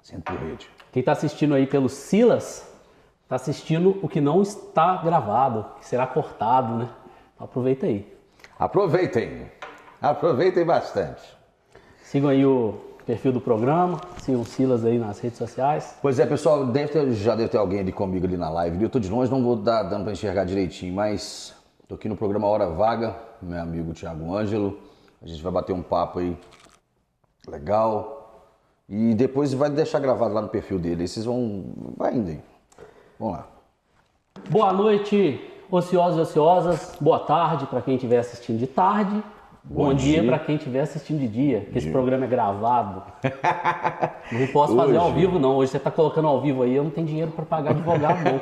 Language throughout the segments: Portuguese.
Centro Rede. Quem está assistindo aí pelo Silas, está assistindo o que não está gravado, que será cortado, né? Aproveita aí. Aproveitem bastante. Sigam aí o perfil do programa, sigam o Silas aí nas redes sociais. Pois é, pessoal, já deve ter alguém ali comigo ali na live. Eu tô de longe, não vou dar dando para enxergar direitinho, mas tô aqui no programa Hora Vaga, meu amigo Thiago Ângelo. A gente vai bater um papo aí legal. E depois vai deixar gravado lá no perfil dele. Aí vocês vai indo aí. Vamos lá. Boa noite, ociosos e ociosas. Boa tarde para quem estiver assistindo de tarde. Bom dia para quem estiver assistindo de dia, que esse programa é gravado. Não posso fazer ao vivo, não. Hoje você está colocando ao vivo aí, eu não tenho dinheiro para pagar advogado, não.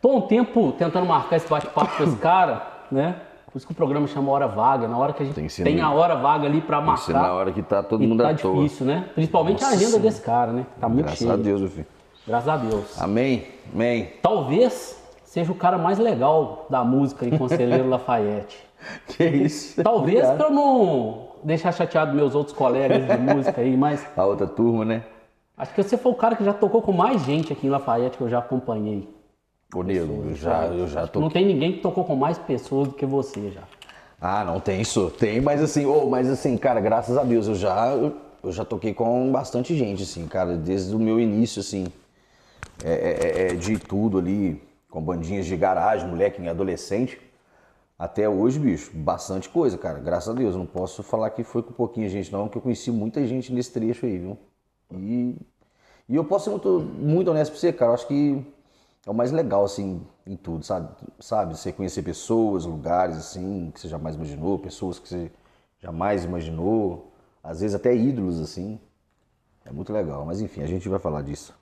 Tô um tempo tentando marcar esse bate-papo com esse cara, né? Por isso que o programa chama Hora Vaga, na hora que a gente tem a hora vaga ali para marcar. Na hora que tá todo mundo à toa. Tá difícil, né? Principalmente a agenda desse cara, né? Tá muito cheio. Graças a Deus, meu filho. Graças a Deus. Amém, amém. Talvez seja o cara mais legal da música em Conselheiro Lafayette. Que isso? Talvez para eu não deixar chateado meus outros colegas de música aí, mas... A outra turma, né? Acho que você foi o cara que já tocou com mais gente aqui em Lafayette que eu já acompanhei. Ô, nego, eu já tô... Não tem ninguém que tocou com mais pessoas do que você já. Ah, não, tem isso. Tem, mas assim, cara, graças a Deus, eu já toquei com bastante gente, assim, cara, desde o meu início, assim, de tudo ali, com bandinhas de garagem, moleque, adolescente, até hoje, bicho, bastante coisa, cara, graças a Deus. Eu não posso falar que foi com pouquinha gente, não, que eu conheci muita gente nesse trecho aí, viu? E eu posso ser muito honesto pra você, cara, eu acho que é o mais legal, assim, em tudo, sabe? Você conhecer pessoas, lugares, assim, que você jamais imaginou, pessoas que você jamais imaginou, às vezes até ídolos, assim. É muito legal, mas enfim, a gente vai falar disso.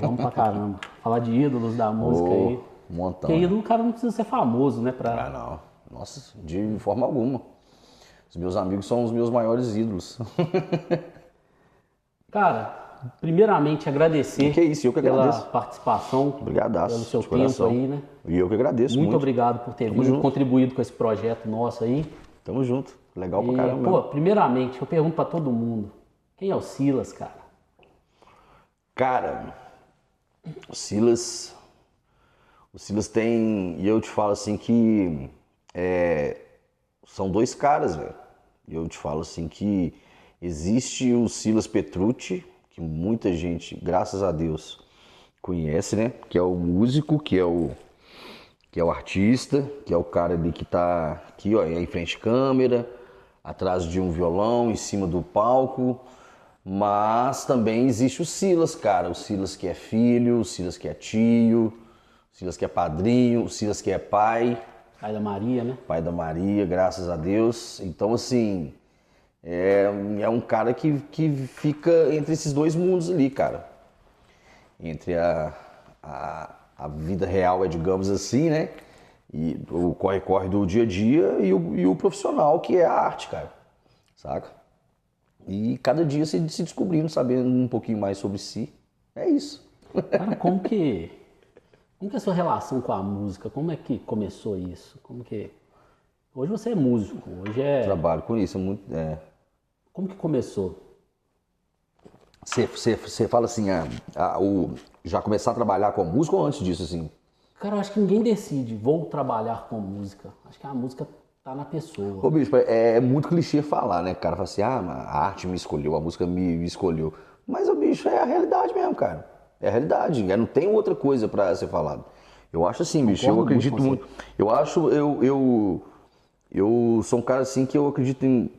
Vamos pra caramba. Falar de ídolos da música aí. Um montão. Porque ídolo, o cara não precisa ser famoso, né? Ah, não. Nossa, de forma alguma. Os meus amigos são os meus maiores ídolos. Cara, primeiramente agradecer que é isso, eu que pela agradeço. Participação, Obrigadaço, pelo seu de tempo coração. aí, né? E eu que agradeço muito. Muito obrigado por ter Tamo vindo, junto. contribuído com esse projeto nosso aí. Tamo junto. Legal pra E, caramba. pô, primeiramente, eu pergunto pra todo mundo, quem é o Silas, cara? Cara, o Silas tem, e eu te falo assim que são dois caras, velho. E eu te falo assim que existe o Silas Petrucci, que muita gente, graças a Deus, conhece, né? Que é o músico, que é o artista, que é o cara ali que tá aqui, ó, em frente à câmera, atrás de um violão, em cima do palco. Mas também existe o Silas, cara. O Silas que é filho, o Silas que é tio, o Silas que é padrinho, o Silas que é pai. Pai da Maria, né? Pai da Maria, graças a Deus. Então, assim, é um cara que fica entre esses dois mundos ali, cara. Entre a vida real, digamos assim, né? E o corre-corre do dia a dia e o profissional, que é a arte, cara. Saca? E cada dia se descobrindo, sabendo um pouquinho mais sobre si. É isso. Cara, como que é a sua relação com a música? Como é que começou isso? Hoje você é músico, hoje é... Trabalho com isso, Como que começou? Você fala assim, já começar a trabalhar com música ou antes disso, assim? Cara, eu acho que ninguém decide, vou trabalhar com música. Acho que a música tá na pessoa. Ô, bicho, é muito clichê falar, né? O cara fala assim, a arte me escolheu, a música me escolheu. Mas, o bicho, é a realidade mesmo, cara. É a realidade, não tem outra coisa pra ser falado. Eu acho assim, bicho, eu acredito muito. Eu acho, eu sou um cara assim que eu acredito em...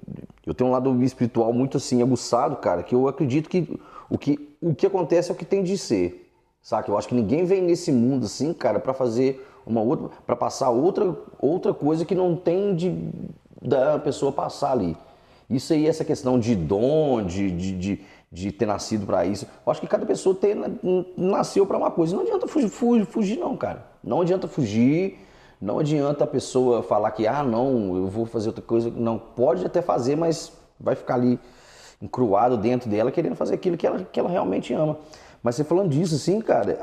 Eu tenho um lado espiritual muito assim, aguçado, cara, que eu acredito que o que acontece é o que tem de ser, saca? Eu acho que ninguém vem nesse mundo assim, cara, pra fazer pra passar outra coisa que não tem da pessoa passar ali. Isso aí, essa questão de dom, de ter nascido pra isso, eu acho que cada pessoa nasceu pra uma coisa. Não adianta fugir não, cara. Não adianta fugir. Não adianta a pessoa falar que, não, eu vou fazer outra coisa. Não, pode até fazer, mas vai ficar ali encruado dentro dela, querendo fazer aquilo que ela realmente ama. Mas você falando disso, assim, cara,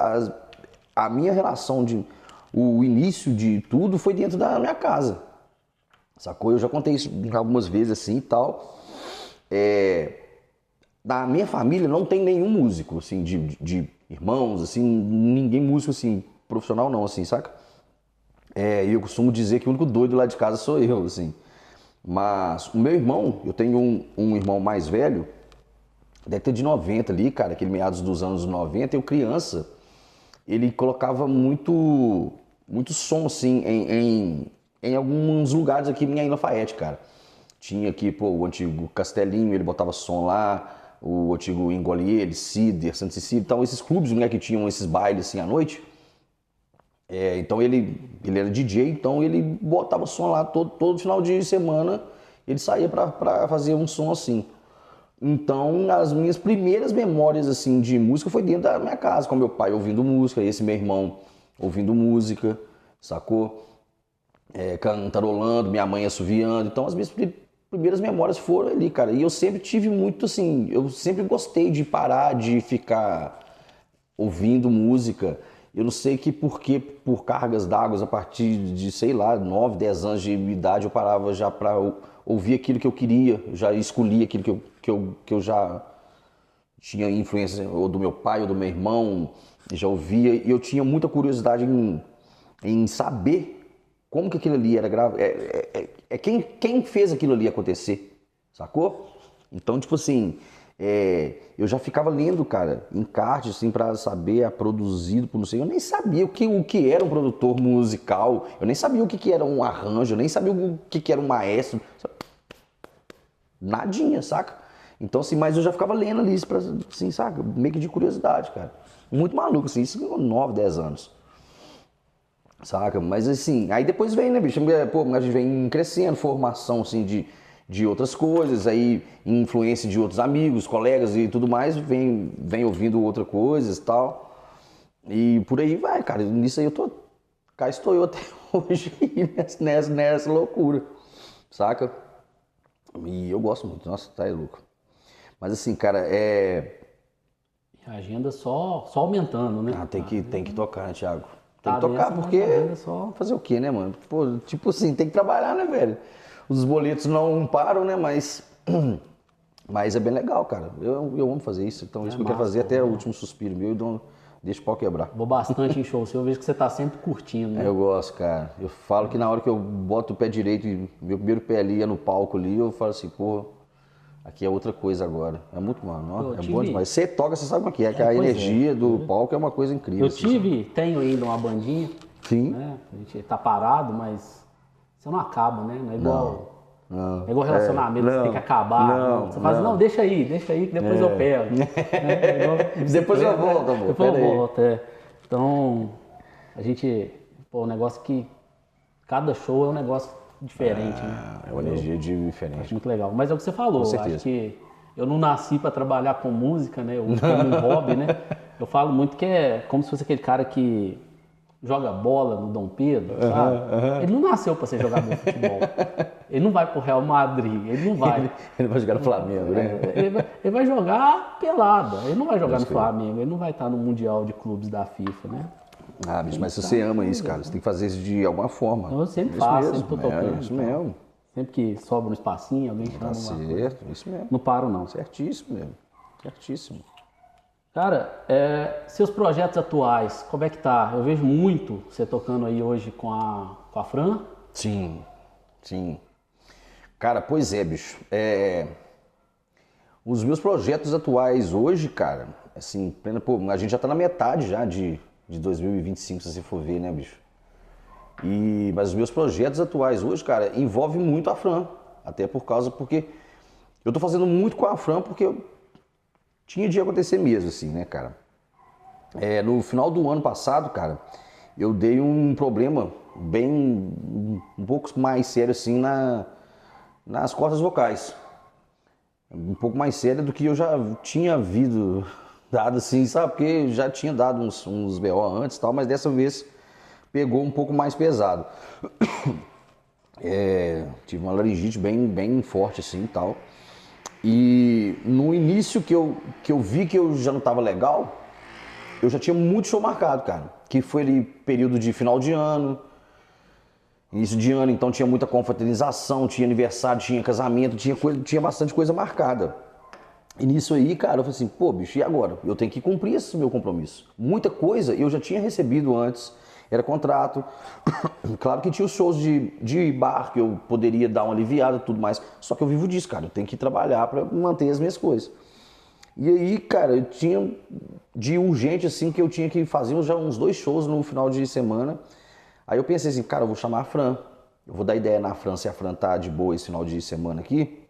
a minha relação o início de tudo foi dentro da minha casa. Sacou? Eu já contei isso algumas vezes assim e tal. da minha família não tem nenhum músico, assim, de irmãos, assim, ninguém músico, assim, profissional não, assim, saca? E eu costumo dizer que o único doido lá de casa sou eu, assim. Mas o meu irmão, eu tenho um irmão mais velho, deve ter de 90 ali, cara, aquele meados dos anos 90, eu criança, ele colocava muito som, assim, em alguns lugares aqui em Lafayette, cara. Tinha aqui, pô, o antigo Castelinho, ele botava som lá, o antigo Engolier, Cider, Santa Cecília, então esses clubes, né, que tinham esses bailes assim à noite. Então ele era DJ, então ele botava som lá todo final de semana, ele saía pra fazer um som assim. Então as minhas primeiras memórias assim de música foi dentro da minha casa, com meu pai ouvindo música, esse meu irmão ouvindo música, sacou? Cantarolando, minha mãe assoviando, então as minhas primeiras memórias foram ali, cara. E eu sempre tive muito assim, eu sempre gostei de parar, de ficar ouvindo música. Eu não sei que por cargas d'água, a partir de, sei lá, 9, 10 anos de idade, eu parava já pra ouvir aquilo que eu queria, eu já escolhia aquilo que eu já tinha influência ou do meu pai ou do meu irmão, já ouvia. E eu tinha muita curiosidade em saber como que aquilo ali era grave. Quem fez aquilo ali acontecer, sacou? Então, tipo assim, eu já ficava lendo, cara, encarte, assim, pra saber, produzido por não sei. Eu nem sabia o que era um produtor musical, eu nem sabia o que era um arranjo, eu nem sabia o que era um maestro. Nadinha, saca? Então, assim, mas eu já ficava lendo ali, assim, saca? Meio que de curiosidade, cara. Muito maluco, assim, isso com 9, 10 anos. Saca? Mas assim, aí depois vem, né, bicho? Pô, a gente vem crescendo, formação, assim, de outras coisas, aí influência de outros amigos, colegas e tudo mais, vem ouvindo outras coisas e tal. E por aí vai, cara. Nisso aí cá estou eu até hoje, nessa loucura, saca? E eu gosto muito, nossa, tá aí louco. Mas assim, cara, A agenda só aumentando, né? tem que tocar, né, Thiago? Tem Tá que tocar dessa, porque mas ainda só- fazer o quê, né, mano? Pô, tipo assim, tem que trabalhar, né, velho? Os boletos não param, né, mas é bem legal, cara. Eu amo fazer isso, então isso que eu quero massa, fazer até o último suspiro meu e deixa o pau quebrar. Vou bastante em show seu, eu vejo que você tá sempre curtindo, né? Eu gosto, cara. Eu falo que na hora que eu boto o pé direito e meu primeiro pé ali é no palco ali, eu falo assim, pô, aqui é outra coisa agora. É muito, mano, ó, é bom demais. Você toca, você sabe o que é, que a energia do palco é uma coisa incrível. Eu tenho ainda uma bandinha, Sim. né? A gente tá parado, mas você não acaba, né? Não é igual, Não. é igual relacionamento, você tem que acabar. Não, você fala assim, não, deixa aí, que depois eu pego. É igual Depois eu volto, amor. Depois eu volto, Então, a gente, pô, um negócio que cada show é um negócio diferente, né? É uma energia diferente. Acho muito legal. Mas é o que você falou, Com certeza. acho que eu não nasci para trabalhar com música, né? Como um hobby, né? Eu falo muito que é como se fosse aquele cara que joga bola no Dom Pedro, sabe? Ele não nasceu para ser jogador de futebol. Ele não vai pro Real Madrid, ele não vai. Ele vai jogar no Flamengo, né? Ele vai jogar pelada, ele não vai jogar no Flamengo, ele não vai estar no Mundial de Clubes da FIFA, né? Ah, bicho, mas se você ama isso, cara, você tem que fazer isso de alguma forma. Eu sempre Isso faço, mesmo, sempre tô tocando. isso mesmo. Sempre que sobra um espacinho, alguém chama Tá uma coisa. certo, isso mesmo. Não paro, não. Certíssimo mesmo. Certíssimo. Cara, seus projetos atuais, como é que tá? Eu vejo muito você tocando aí hoje com a Fran. Sim, sim. Cara, pois é, bicho. Os meus projetos atuais hoje, cara, assim, pô, a gente já tá na metade já de 2025, se você for ver, né, bicho? Mas os meus projetos atuais hoje, cara, envolvem muito a Fran. Até porque eu tô fazendo muito com a Fran porque tinha de acontecer mesmo, assim, né, cara? No final do ano passado, cara, eu dei um problema um pouco mais sério, assim, nas cordas vocais. Um pouco mais sério do que eu já tinha dado, assim, sabe? Porque já tinha dado uns BO antes e tal, mas dessa vez pegou um pouco mais pesado. Tive uma laringite bem forte, assim, e tal. E no início que eu vi que eu já não estava legal, eu já tinha muito show marcado, cara. Que foi ali período de final de ano, início de ano, então tinha muita confraternização, tinha aniversário, tinha casamento, tinha bastante coisa marcada. E nisso aí, cara, eu falei assim, pô, bicho, e agora? Eu tenho que cumprir esse meu compromisso. Muita coisa eu já tinha recebido antes, era contrato. Claro que tinha os shows de bar que eu poderia dar uma aliviada e tudo mais. Só que eu vivo disso, cara. Eu tenho que trabalhar para manter as minhas coisas. E aí, cara, eu tinha de urgente, assim, que eu tinha que fazer já uns 2 shows no final de semana. Aí eu pensei assim, cara, eu vou chamar a Fran. Eu vou dar ideia na Fran, se a Fran tá de boa esse final de semana aqui.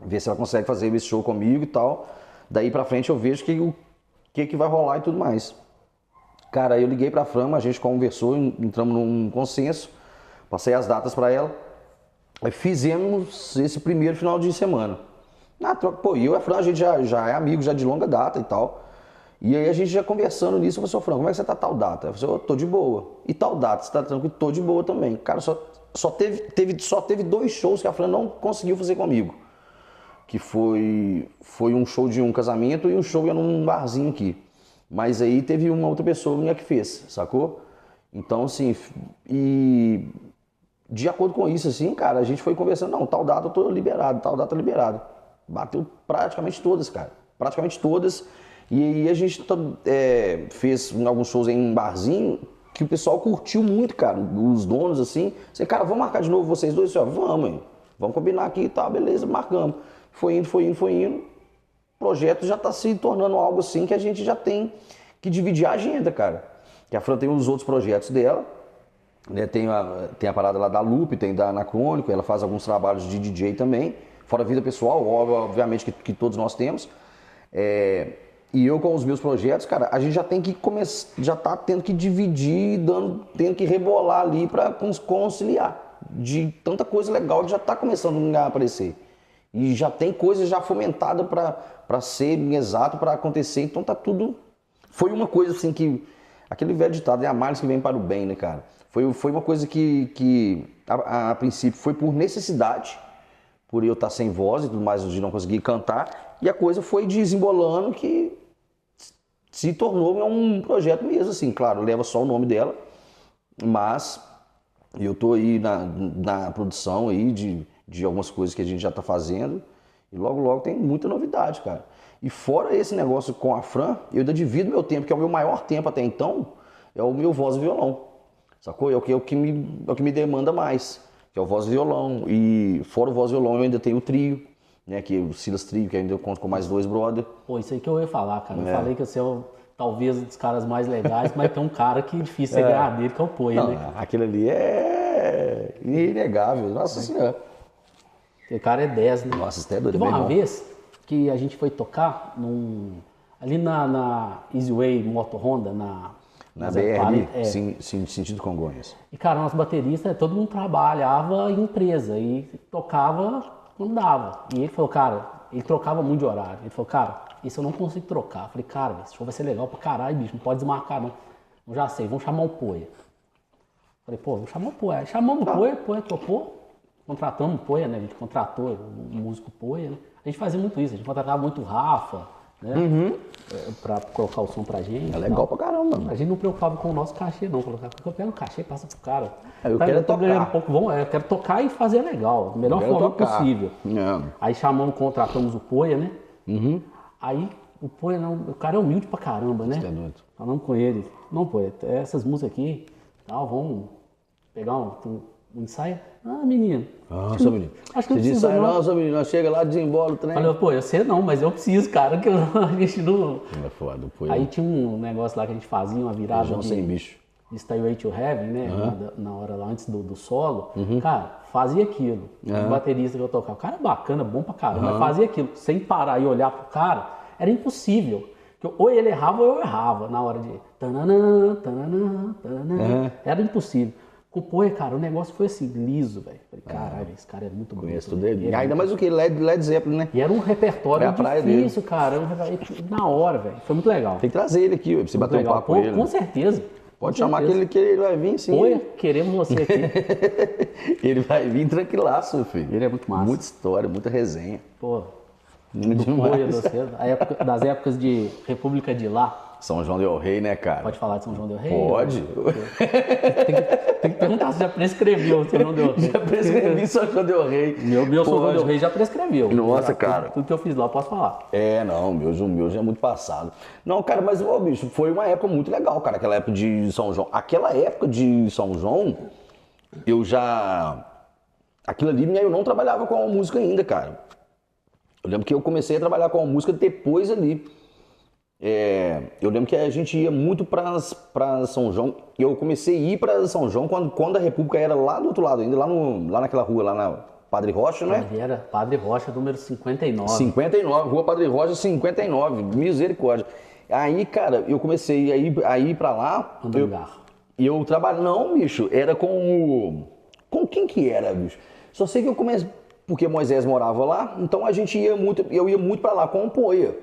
Ver se ela consegue fazer esse show comigo e tal. Daí pra frente eu vejo o que vai rolar e tudo mais. Cara, eu liguei pra Fran, a gente conversou, entramos num consenso. Passei as datas pra ela. Aí fizemos esse primeiro final de semana. Na troca, pô, eu e a Fran, a gente já é amigo, já de longa data e tal. E aí a gente já conversando nisso, eu falei, Fran, como é que você tá tal data? Eu falei, eu tô de boa. E tal data, você tá tranquilo? Tô de boa também. Cara, só teve 2 shows que a Fran não conseguiu fazer comigo. Que foi um show de um casamento e um show num barzinho aqui. Mas aí teve uma outra pessoa minha que fez, sacou? Então, assim, e de acordo com isso, assim, cara, a gente foi conversando, não, tal data eu tô liberado, tal data liberado. Bateu praticamente todas, cara, praticamente todas. E aí a gente fez alguns shows em um barzinho que o pessoal curtiu muito, cara, os donos, assim, cara, vamos marcar de novo vocês dois? Assim, ó, vamos, hein? Vamos combinar aqui e tá, beleza, marcamos. Foi indo. O projeto já está se tornando algo assim que a gente já tem que dividir a agenda, cara. Que a Fran tem os outros projetos dela, né? Tem a parada lá da Lupe, tem da Anacrônico, ela faz alguns trabalhos de DJ também, fora a vida pessoal, obviamente que todos nós temos. E eu com os meus projetos, cara, a gente já tem que começar, já tá tendo que dividir, tendo que rebolar ali para conciliar. De tanta coisa legal que já tá começando a aparecer. E já tem coisa já fomentada para ser exato, para acontecer. Então tá tudo... Foi uma coisa assim que... Aquele velho ditado, é a males que vem para o bem, né, cara? Foi uma coisa que a princípio foi por necessidade, por eu estar sem voz e tudo mais, de não conseguir cantar. E a coisa foi desembolando que se tornou um projeto mesmo, assim. Claro, leva só o nome dela, mas eu tô aí na produção aí de algumas coisas que a gente já está fazendo e logo tem muita novidade, cara. E fora esse negócio com a Fran, eu ainda divido meu tempo, que é o meu maior tempo até então, é o meu voz e violão, sacou? É o que me demanda mais, que é o voz e violão. E fora o voz e violão eu ainda tenho o trio, né, que é o Silas Trio, que ainda eu conto com mais 2 brother. Pô, isso aí que eu ia falar, cara. Eu falei que você é talvez um dos caras mais legais, mas tem um cara que é difícil você ganhar dele, que é o Poia, né? Aquilo ali é inegável, nossa senhora. O cara é 10, né? Nossa, isso é doido. Teve uma vez que a gente foi tocar ali na Easy Way Moto Honda, na BR, sentido Congonhas. E, cara, nosso baterista, todo mundo trabalhava em empresa e tocava quando dava. E ele falou, cara, ele trocava muito de horário. Ele falou, cara, isso eu não consigo trocar. Eu falei, cara, esse show vai ser legal pra caralho, bicho, não pode desmarcar, não. Eu já sei, vamos chamar o Poia. Falei, pô, vamos chamar o Poia. Aí chamamos o Poia topou. Contratamos o Poia, né? A gente contratou o músico Poia, né? A gente fazia muito isso, a gente contratava muito o Rafa, né? Pra colocar o som pra gente. É legal pra caramba, mano. A gente não preocupava com o nosso cachê, não. Colocava, eu pego o cachê e passa pro cara. Eu quero tocar. Ganhando um pouco, eu quero tocar e fazer legal, da melhor forma possível. Aí chamamos, contratamos o Poia, né? Aí o Poia, o cara é humilde pra caramba, né? Falamos com ele, não, Poia, essas músicas aqui, tal, vamos pegar um ensaio. Ah, menino. Seu menino. Acho que não precisa não. Seu menino, chega lá, desembola o trem. Falei, pô, eu sei não, mas eu preciso, cara, que a gente não... É foda, Poia. Aí tinha um negócio lá que a gente fazia, uma virada sem bicho. de Stairway to Heaven, né? Na hora lá, antes do solo. Cara, fazia aquilo. O baterista que eu tocava, o cara é bacana, bom pra caramba, mas fazia aquilo, sem parar e olhar pro cara, era impossível. Ou ele errava ou eu errava na hora de... Era impossível. Com o Poia, cara, o negócio foi assim, liso, velho. Falei, caralho, esse cara é muito bom. Conheço tudo dele. E ainda mais o que? Led Zeppelin, né? E era um repertório difícil, cara. Na hora, velho. Foi muito legal. Tem que trazer ele aqui, pra você bater um papo com ele. Com certeza. Pode chamar que ele vai vir, sim. Poia, queremos você aqui. Ele vai vir tranquilaço, filho. Ele é muito massa. Muita história, muita resenha. Pô, do Poia, das épocas de República de Lá. São João del Rei, né, cara? Pode falar de São João del Rei? Pode. Tem que perguntar se já prescreveu São João del Rei. Já prescrevi São João del Rei. Meu São João del Rei já prescreveu. Nossa, cara. Tudo que eu fiz lá eu posso falar. Não, o meu já é muito passado. Não, cara, mas, ô, bicho, foi uma época muito legal, cara, aquela época de São João. Aquela época de São João, eu já... Aquilo ali, eu não trabalhava com a música ainda, cara. Eu lembro que eu comecei a trabalhar com a música depois ali. Eu lembro que a gente ia muito pra São João. Eu comecei a ir pra São João quando a República era lá do outro lado, ainda lá naquela rua, lá na Padre Rocha, né? Era Padre Rocha, número 59. 59, Rua Padre Rocha 59, misericórdia. Aí, cara, eu comecei a ir pra lá. E eu trabalho. Não, bicho, era com quem que era, bicho? Só sei que eu comecei. Porque Moisés morava lá, então eu ia muito pra lá com o Poia.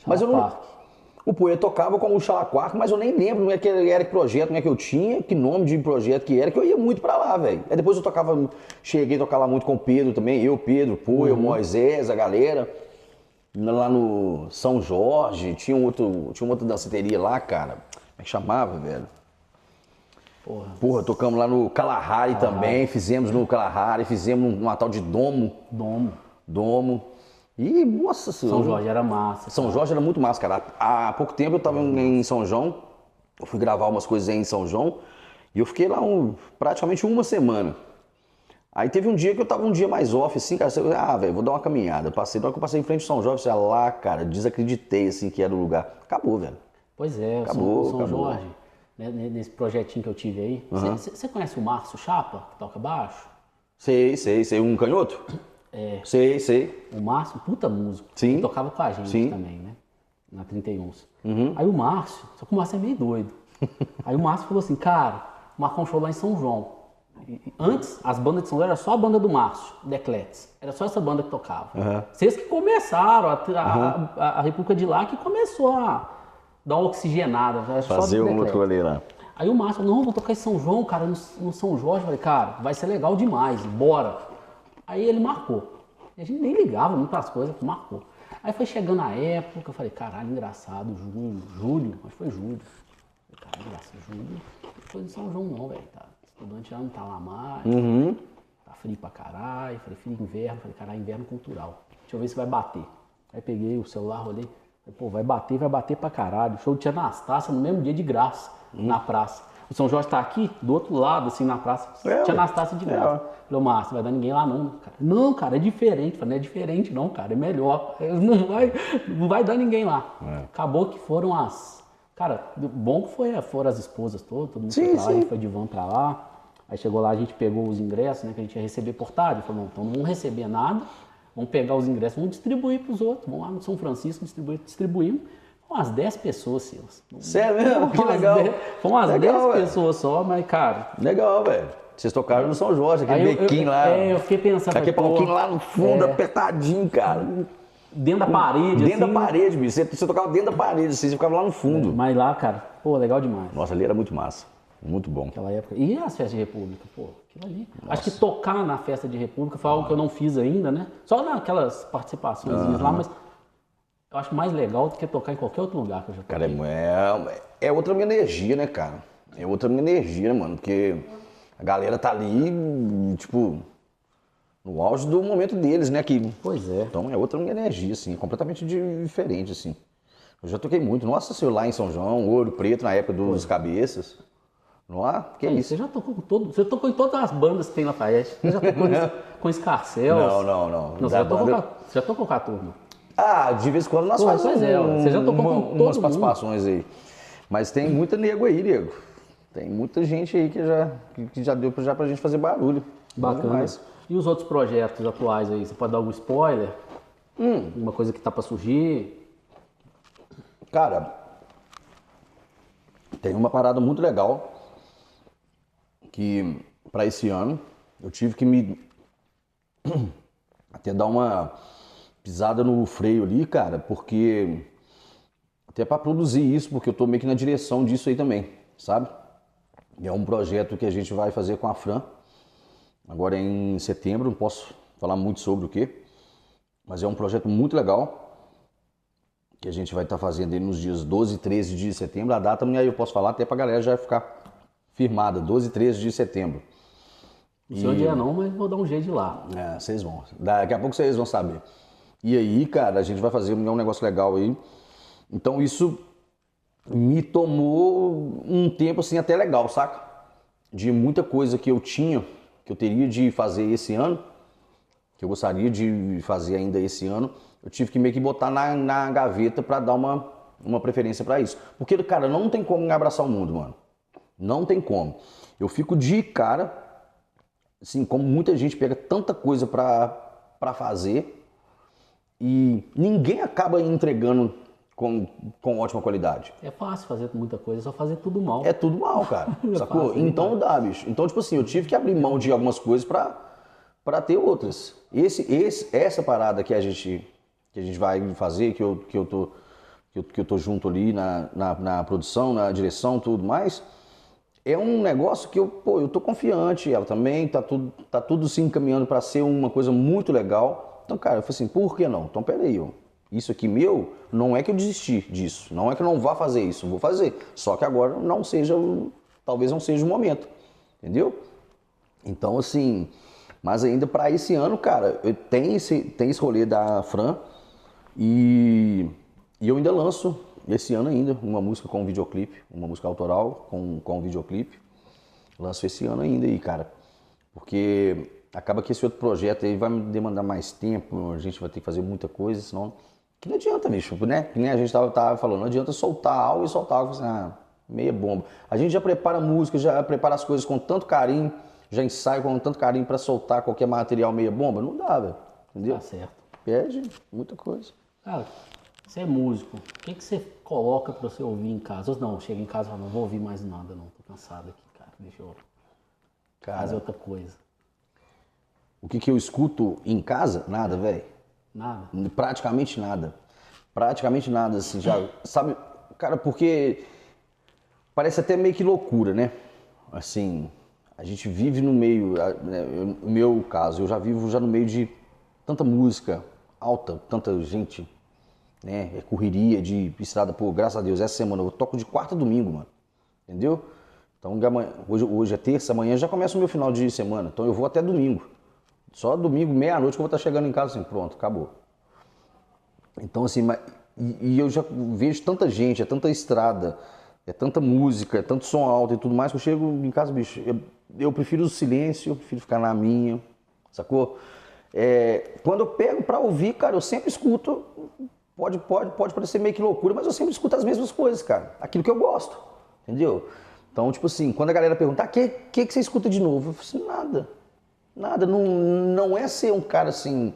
Mas eu não. O Poia tocava como o Xalaquarque, mas eu nem lembro não é que era que projeto, não é que eu tinha, que nome de projeto que era, que eu ia muito pra lá, velho. Aí depois cheguei a tocar lá muito com o Pedro também, Pedro, Poia, Moisés, a galera. Lá no São Jorge, tinha uma outra danceteria lá, cara. Como é que chamava, velho? Porra, tocamos lá no Kalahari também, fizemos no Kalahari, fizemos numa tal de Domo. E, nossa senhora. São Jorge era massa. São Jorge era muito massa, cara. Há pouco tempo eu tava em São João, eu fui gravar umas coisas aí em São João, e eu fiquei lá praticamente uma semana. Aí teve um dia que eu tava um dia mais off, assim, cara, velho, vou dar uma caminhada. Na hora que eu passei em frente ao São Jorge, lá, cara, desacreditei, assim, que era o lugar. Acabou, velho. Pois é, São Jorge, né, nesse projetinho que eu tive aí. Você conhece o Márcio Chapa, que toca baixo? Sei, um canhoto? Sei. O Márcio, puta músico. Sim. Ele tocava com a gente também, né? Na 31. Aí o Márcio, só que o Márcio é meio doido. Aí o Márcio falou assim, cara, marcou um show lá em São João. Antes, as bandas de São João era só a banda do Márcio, Decletes. Era só essa banda que tocava. Vocês que começaram, a República de lá que começou a dar uma oxigenada. Fazer um outro ali lá. Aí o Márcio falou, não, vou tocar em São João, cara, no São Jorge. Eu falei, cara, vai ser legal demais, bora. Aí ele marcou. E a gente nem ligava muito para as coisas, marcou. Aí foi chegando a época, eu falei, caralho, engraçado, julho, acho que foi julho. Caralho, engraçado, julho. Não foi em São João não, velho, tá? Estudante já não tá lá mais, tá frio pra caralho. Falei, frio inverno, falei, caralho, inverno cultural. Deixa eu ver se vai bater. Aí peguei o celular, rolei, falei, pô, vai bater pra caralho. O show de Tia Anastácia no mesmo dia de graça, na praça. O São Jorge tá aqui, do outro lado, assim, na praça. Tia Anastácia de graça. Falei, Márcio, vai dar ninguém lá não, cara. Não, cara, é diferente. Falei, não é diferente não, cara, é melhor. Não vai dar ninguém lá. Acabou que foram Cara, bom que foram as esposas todas, todo mundo foi pra lá, a gente foi de van pra lá. Aí chegou lá, a gente pegou os ingressos, né, que a gente ia receber portado. Falou, então não vamos receber nada, vamos pegar os ingressos, vamos distribuir pros outros. Vamos lá no São Francisco, distribuímos. Foram umas 10 pessoas, Silas. Sério mesmo? Que legal. Foram umas 10 pessoas só, mas, cara... Legal, velho. Vocês tocaram no São Jorge, aquele bequinho lá. Eu fiquei pensando... Aquele palquinho lá no fundo, apertadinho, cara. Dentro da parede, Dentro da parede, bicho. Você tocava dentro da parede, assim, você ficava lá no fundo. Mas lá, cara, pô, legal demais. Nossa, ali era muito massa. Muito bom. Aquela época. E as festas de República, pô, aquilo ali. Nossa. Acho que tocar na festa de República foi algo que eu não fiz ainda, né? Só naquelas participações lá, mas eu acho mais legal do que tocar em qualquer outro lugar que eu já toquei. Cara, é outra minha energia, né, cara? É outra minha energia, né, mano? Porque a galera tá ali, tipo, no auge do momento deles, né? Pois é. Então é outra minha energia, assim, completamente diferente, assim. Eu já toquei muito. Nossa senhora, lá em São João, Ouro Preto, na época dos Cabeças. Não, que é isso? Você já tocou com você tocou em todas as bandas que tem Lafayette. Você já tocou com Escarcéus? Não. Você já tocou com a turma? Ah, de vez em quando nós fazemos você já tocou com umas participações aí. Mas tem muita nego aí, nego. Tem muita gente aí que já deu pra gente fazer barulho. Bacana. E os outros projetos atuais aí? Você pode dar algum spoiler? Uma coisa que tá pra surgir? Cara, tem uma parada muito legal que para esse ano eu tive que me até dar uma pisada no freio ali, cara, porque até para produzir isso, porque eu tô meio que na direção disso aí também, sabe? E é um projeto que a gente vai fazer com a Fran agora em setembro, não posso falar muito sobre o quê, mas é um projeto muito legal que a gente vai estar fazendo aí nos dias 12 e 13 de setembro. A data, aí eu posso falar até pra galera já ficar firmada, 12 e 13 de setembro. Não sei onde é não, mas vou dar um jeito de ir lá. É, vocês vão. Daqui a pouco vocês vão saber. E aí, cara, a gente vai fazer um negócio legal aí. Então isso me tomou um tempo assim até legal, saca? De muita coisa que eu tinha, que eu teria de fazer esse ano, que eu gostaria de fazer ainda esse ano, eu tive que meio que botar na gaveta pra dar uma preferência pra isso. Porque, cara, não tem como abraçar o mundo, mano. Não tem como. Eu fico de cara, assim, como muita gente pega tanta coisa pra fazer e ninguém acaba entregando com ótima qualidade. É fácil fazer muita coisa, é só fazer tudo mal. É tudo mal, cara. Sacou? Fácil, Então dá, bicho. Então, tipo assim, eu tive que abrir mão de algumas coisas pra ter outras. Essa parada que a gente vai fazer, que eu tô junto ali na produção, na direção, tudo mais, é um negócio que eu tô confiante. Ela também tá tudo se encaminhando pra ser uma coisa muito legal. Então, cara, eu falei assim, por que não? Então, peraí, isso aqui meu, não é que eu desisti disso, não é que eu não vá fazer isso, eu vou fazer. Só que agora talvez não seja o momento, entendeu? Então, assim, mas ainda para esse ano, cara, tem esse rolê da Fran e eu ainda lanço esse ano ainda uma música com um videoclipe, uma música autoral com um videoclipe. Lanço esse ano ainda aí, cara, porque acaba que esse outro projeto aí vai me demandar mais tempo, a gente vai ter que fazer muita coisa, senão... Que não adianta, bicho, né? Que nem a gente tava falando, não adianta soltar algo e soltar algo assim, meia bomba. A gente já prepara a música, já prepara as coisas com tanto carinho, já ensaia com tanto carinho pra soltar qualquer material meia bomba, não dá, velho, entendeu? Tá certo. Perde muita coisa. Cara, você é músico, o que você coloca pra você ouvir em casa? Ou não, chega em casa e fala, não vou ouvir mais nada não, tô cansado aqui, cara, deixa eu fazer outra coisa. O que eu escuto em casa? Nada, velho. Nada? Praticamente nada. Praticamente nada, assim, já, sabe, cara, porque parece até meio que loucura, né? Assim, a gente vive no meio, né, no meu caso, eu já vivo no meio de tanta música alta, tanta gente, né? É correria de estrada, pô, graças a Deus, essa semana eu toco de quarta a domingo, mano, entendeu? Então, hoje é terça, amanhã já começa o meu final de semana, então eu vou até domingo. Só domingo, meia-noite que eu vou estar chegando em casa assim, pronto, acabou. Então assim, e eu já vejo tanta gente, é tanta estrada, é tanta música, é tanto som alto e tudo mais, que eu chego em casa, bicho, eu prefiro o silêncio, eu prefiro ficar na minha, sacou? Quando eu pego pra ouvir, cara, eu sempre escuto, pode parecer meio que loucura, mas eu sempre escuto as mesmas coisas, cara, aquilo que eu gosto, entendeu? Então, tipo assim, quando a galera pergunta, o que você escuta de novo? Eu falo assim, nada. Nada, não é ser um cara assim,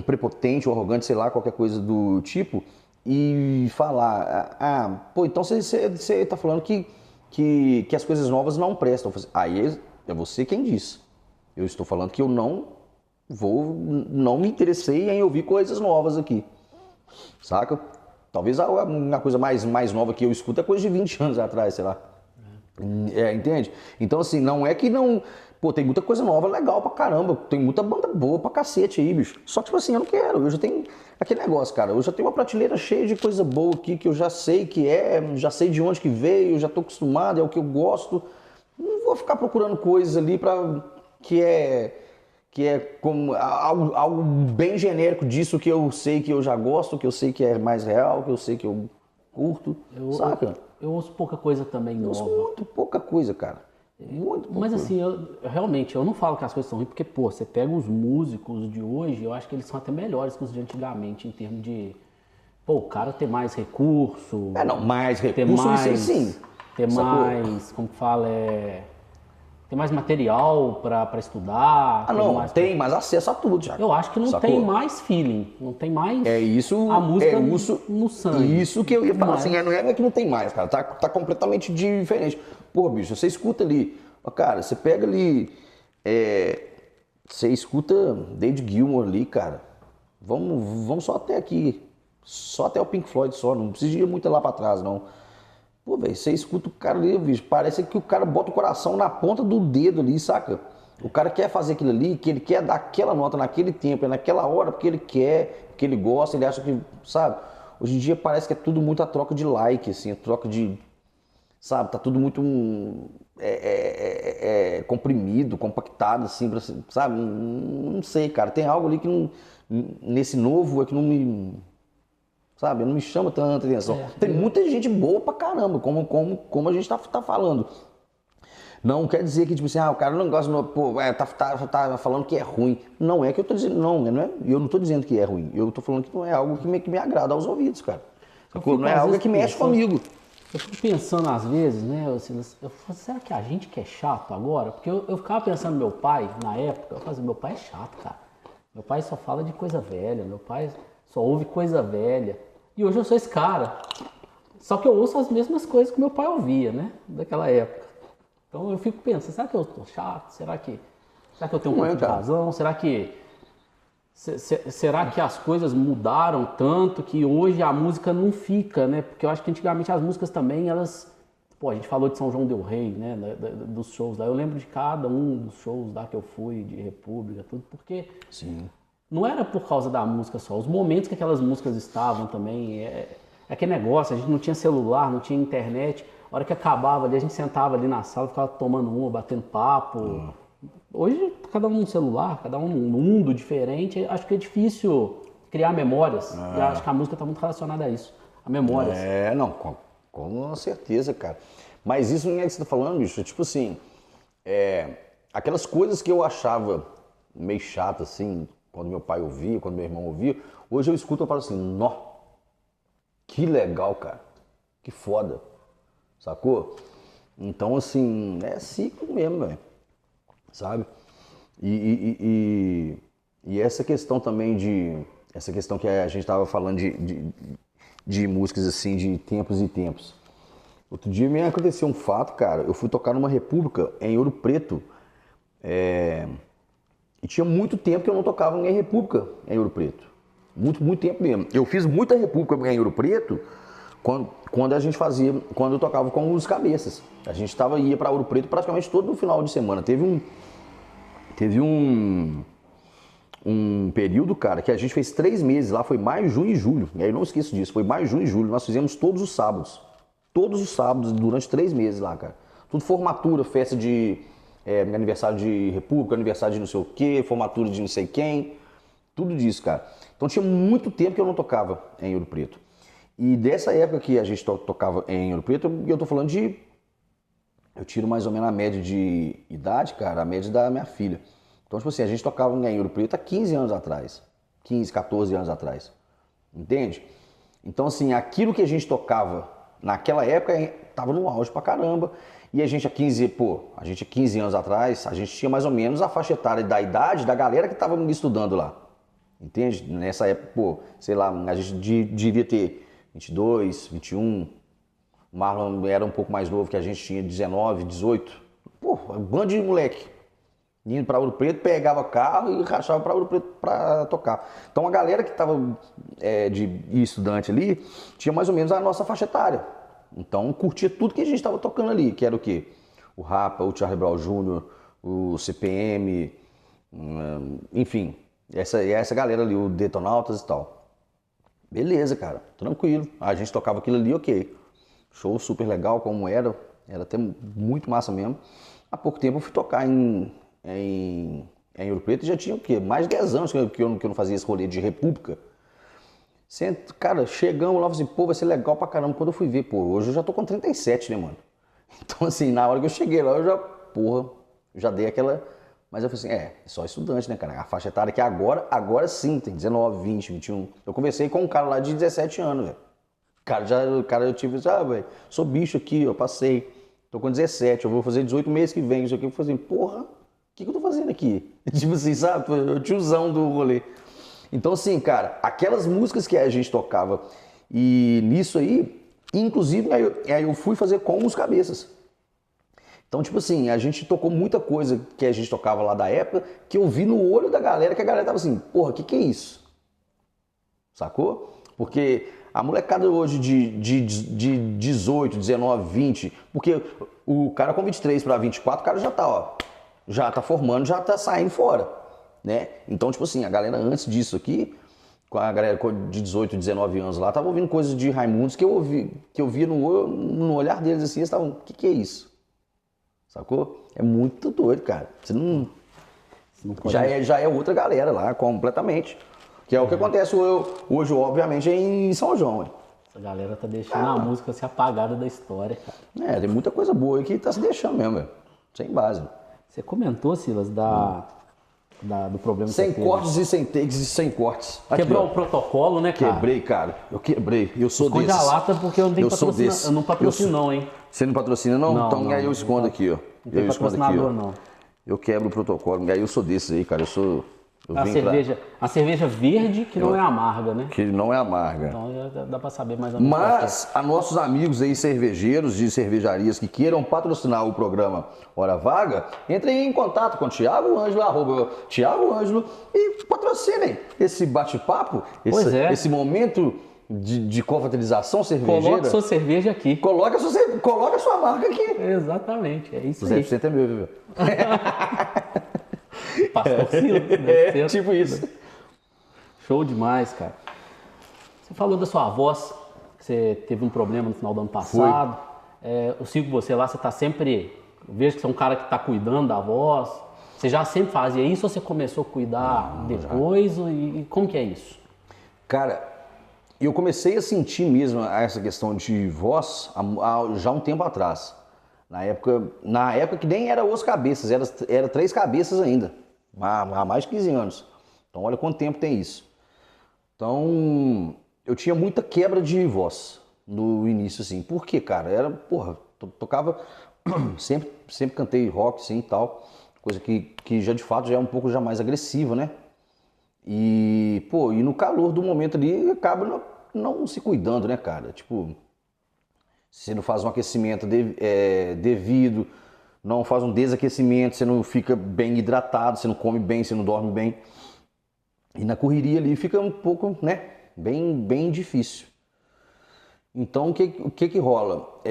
prepotente ou arrogante, sei lá, qualquer coisa do tipo, e falar, pô, então você tá falando que as coisas novas não prestam. Aí é você quem diz. Eu estou falando que eu não me interessei em ouvir coisas novas aqui, saca? Talvez a coisa mais nova que eu escuto é coisa de 20 anos atrás, sei lá. Entende? Então assim, não é que não... Pô, tem muita coisa nova, legal pra caramba, tem muita banda boa pra cacete aí, bicho. Só que, tipo assim, eu não quero, eu já tenho aquele negócio, cara, eu já tenho uma prateleira cheia de coisa boa aqui, que eu já sei já sei de onde que veio, já tô acostumado, é o que eu gosto. Não vou ficar procurando coisas ali que é como algo bem genérico disso que eu sei que eu já gosto, que eu sei que é mais real, que eu sei que eu curto, saca? Eu ouço pouca coisa também nova. Eu ouço muito pouca coisa, cara. Mas assim, realmente, eu não falo que as coisas são ruins, porque, pô, você pega os músicos de hoje, eu acho que eles são até melhores que os de antigamente, em termos de, pô, o cara ter mais recurso. Não, mais recurso, isso aí sim. Ter mais, como que fala, ter mais material pra estudar. Tem mais acesso a tudo, já. Eu acho que não tem mais feeling, não tem mais a música no sangue. Isso que eu ia falar, assim, não é que não tem mais, cara, tá completamente diferente. Pô, bicho, você escuta ali, cara, você pega ali, você escuta David Gilmour ali, cara, vamos só até aqui, só até o Pink Floyd só, não precisa ir muito lá pra trás, não. Pô, velho, você escuta o cara ali, bicho, parece que o cara bota o coração na ponta do dedo ali, saca? O cara quer fazer aquilo ali, que ele quer dar aquela nota naquele tempo, naquela hora, porque ele quer, porque ele gosta, ele acha que, sabe? Hoje em dia parece que é tudo muito a troca de like, assim, a troca de, sabe, tá tudo muito comprimido, compactado, assim, sabe, não sei, cara, tem algo ali que não, nesse novo é que não me, sabe, não me chama tanta atenção. Tem muita gente boa pra caramba, como a gente tá falando. Não quer dizer que, tipo assim, o cara não gosta, tá falando que é ruim. Não é que eu tô dizendo, eu não tô dizendo que é ruim. Eu tô falando que não é algo que me agrada aos ouvidos, cara. Não é algo que mexe comigo. Eu fico pensando às vezes, né, eu falo, será que a gente que é chato agora? Porque eu ficava pensando no meu pai, na época, eu falava assim, meu pai é chato, cara. Meu pai só fala de coisa velha, meu pai só ouve coisa velha. E hoje eu sou esse cara. Só que eu ouço as mesmas coisas que meu pai ouvia, né, daquela época. Então eu fico pensando, será que eu tô chato? Será que eu tenho um pouco de razão? Será que as coisas mudaram tanto que hoje a música não fica, né? Porque eu acho que antigamente as músicas também, elas... Pô, a gente falou de São João del Rei, né? Dos shows lá. Eu lembro de cada um dos shows lá que eu fui, de República, tudo, porque... Sim. Não era por causa da música só, os momentos que aquelas músicas estavam também, é aquele negócio, a gente não tinha celular, não tinha internet, a hora que acabava ali, a gente sentava ali na sala, ficava tomando uma, batendo papo. Hoje, cada um no celular, cada um num mundo diferente, acho que é difícil criar memórias, e acho que a música está muito relacionada a isso, a memórias. Não, com certeza, cara. Mas isso não é que você tá falando, bicho, tipo assim, aquelas coisas que eu achava meio chato, assim, quando meu pai ouvia, quando meu irmão ouvia, hoje eu escuto e falo assim, nó, que legal, cara, que foda, sacou? Então, assim, é ciclo mesmo, velho, sabe? E essa questão também essa questão que a gente tava falando de músicas, assim, de tempos e tempos. Outro dia me aconteceu um fato, cara, eu fui tocar numa república em Ouro Preto, e tinha muito tempo que eu não tocava em república em Ouro Preto. Muito tempo mesmo. Eu fiz muita república em Ouro Preto quando eu tocava com os Cabeças. A gente ia para Ouro Preto praticamente todo no final de semana. Teve um período, cara, que a gente fez 3 meses lá, foi maio, junho e julho. E aí eu não esqueço disso, foi maio, junho e julho. Nós fizemos todos os sábados. Todos os sábados, durante 3 meses lá, cara. Tudo formatura, festa de aniversário de república, aniversário de não sei o quê, formatura de não sei quem. Tudo disso, cara. Então tinha muito tempo que eu não tocava em Ouro Preto. E dessa época que a gente tocava em Ouro Preto, eu tô falando eu tiro mais ou menos a média de idade, cara, a média da minha filha. Então, tipo assim, a gente tocava em Ouro Preto há 15 anos atrás. 15, 14 anos atrás. Entende? Então, assim, aquilo que a gente tocava naquela época tava no auge pra caramba. E a gente há 15 anos atrás, a gente tinha mais ou menos a faixa etária da idade da galera que tava estudando lá. Entende? Nessa época, sei lá, a gente devia ter 22, 21. O Marlon era um pouco mais novo que a gente, tinha 19, 18. Um bando de moleque. Indo pra Ouro Preto, pegava carro e rachava pra Ouro Preto pra tocar. Então a galera que tava de estudante ali, tinha mais ou menos a nossa faixa etária. Então curtia tudo que a gente tava tocando ali, que era o quê? O Rapa, o Charlie Brown Jr., o CPM, enfim, essa galera ali, o Detonautas e tal. Beleza, cara, tranquilo. A gente tocava aquilo ali, ok. Show super legal, como era até muito massa mesmo. Há pouco tempo eu fui tocar em Ouro Preto e já tinha o quê? Mais de 10 anos que eu não fazia esse rolê de república. Cara, chegamos lá e assim, vai ser legal pra caramba. Quando eu fui ver, hoje eu já tô com 37, né, mano? Então, assim, na hora que eu cheguei lá, eu já dei aquela... Mas eu falei assim, é só estudante, né, cara? A faixa etária que agora sim, tem 19, 20, 21. Eu conversei com um cara lá de 17 anos, velho. Eu tive, velho, sou bicho aqui, eu passei. Tô com 17, eu vou fazer 18 meses que vem, isso aqui. Eu falei assim, o que eu tô fazendo aqui? Tipo assim, sabe? O tiozão do rolê. Então, assim, cara, aquelas músicas que a gente tocava e nisso aí, inclusive, aí eu fui fazer com os Cabeças. Então, tipo assim, a gente tocou muita coisa que a gente tocava lá da época, que eu vi no olho da galera, que a galera tava assim, que é isso? Sacou? Porque a molecada hoje de 18, 19, 20, porque o cara com 23 para 24, o cara já tá formando, já tá saindo fora, né? Então, tipo assim, a galera antes disso aqui, com a galera de 18, 19 anos lá, tava ouvindo coisas de Raimundos que eu via no olhar deles assim, eles estavam, o que é isso? Sacou? É muito doido, cara. Você não pode... já é outra galera lá, completamente. Que é o que acontece hoje, obviamente, em São João. Hein? Essa galera tá deixando a música ser apagada da história, cara. Tem muita coisa boa aí que tá se deixando mesmo, velho. Sem base. Você comentou, Silas, do problema sem que cortes e sem takes e sem cortes. Quebrou Aqui, o protocolo, né, cara? Quebrei, cara. Eu quebrei. Eu sou Esconde desses. a lata porque eu não tenho patrocínio. Eu não patrocino, não, hein? Você não patrocina, não? Não, então não, aí eu escondo aqui, ó. Não tem patrocinador, não. Eu quebro o protocolo. Aí eu sou desses aí, cara. A cerveja verde que não é amarga, né? Que não é amarga. Então já dá pra saber mais ou menos. Mas a nossos amigos aí cervejeiros de cervejarias que queiram patrocinar o programa Hora Vaga, entrem em contato com o Thiago Ângelo, @Thiago Ângelo, e patrocinem esse bate-papo, esse momento de confraternização cervejeira. Coloque sua cerveja aqui. Coloca a sua marca aqui. Exatamente, é isso aí. 200% é meu, viu? Pastor Silas, né? Tipo isso. Show demais, cara. Você falou da sua voz, que você teve um problema no final do ano passado. Eu sigo você lá, você tá sempre... Eu vejo que você é um cara que tá cuidando da voz. Você já sempre fazia isso ou você começou a cuidar depois? E como que é isso? Cara, eu comecei a sentir mesmo essa questão de voz já um tempo atrás. Na época que nem era os cabeças, era 3 cabeças ainda, há mais de 15 anos. Então olha quanto tempo tem isso. Então eu tinha muita quebra de voz no início, assim. Por quê, cara? Tocava, sempre cantei rock, assim, e tal. Coisa que já de fato já é um pouco já mais agressiva, né? E no calor do momento ali, acaba não se cuidando, né, cara? Tipo... Você não faz um aquecimento devido, não faz um desaquecimento, você não fica bem hidratado, você não come bem, você não dorme bem. E na correria ali fica um pouco, né, bem difícil. Então, o que rola?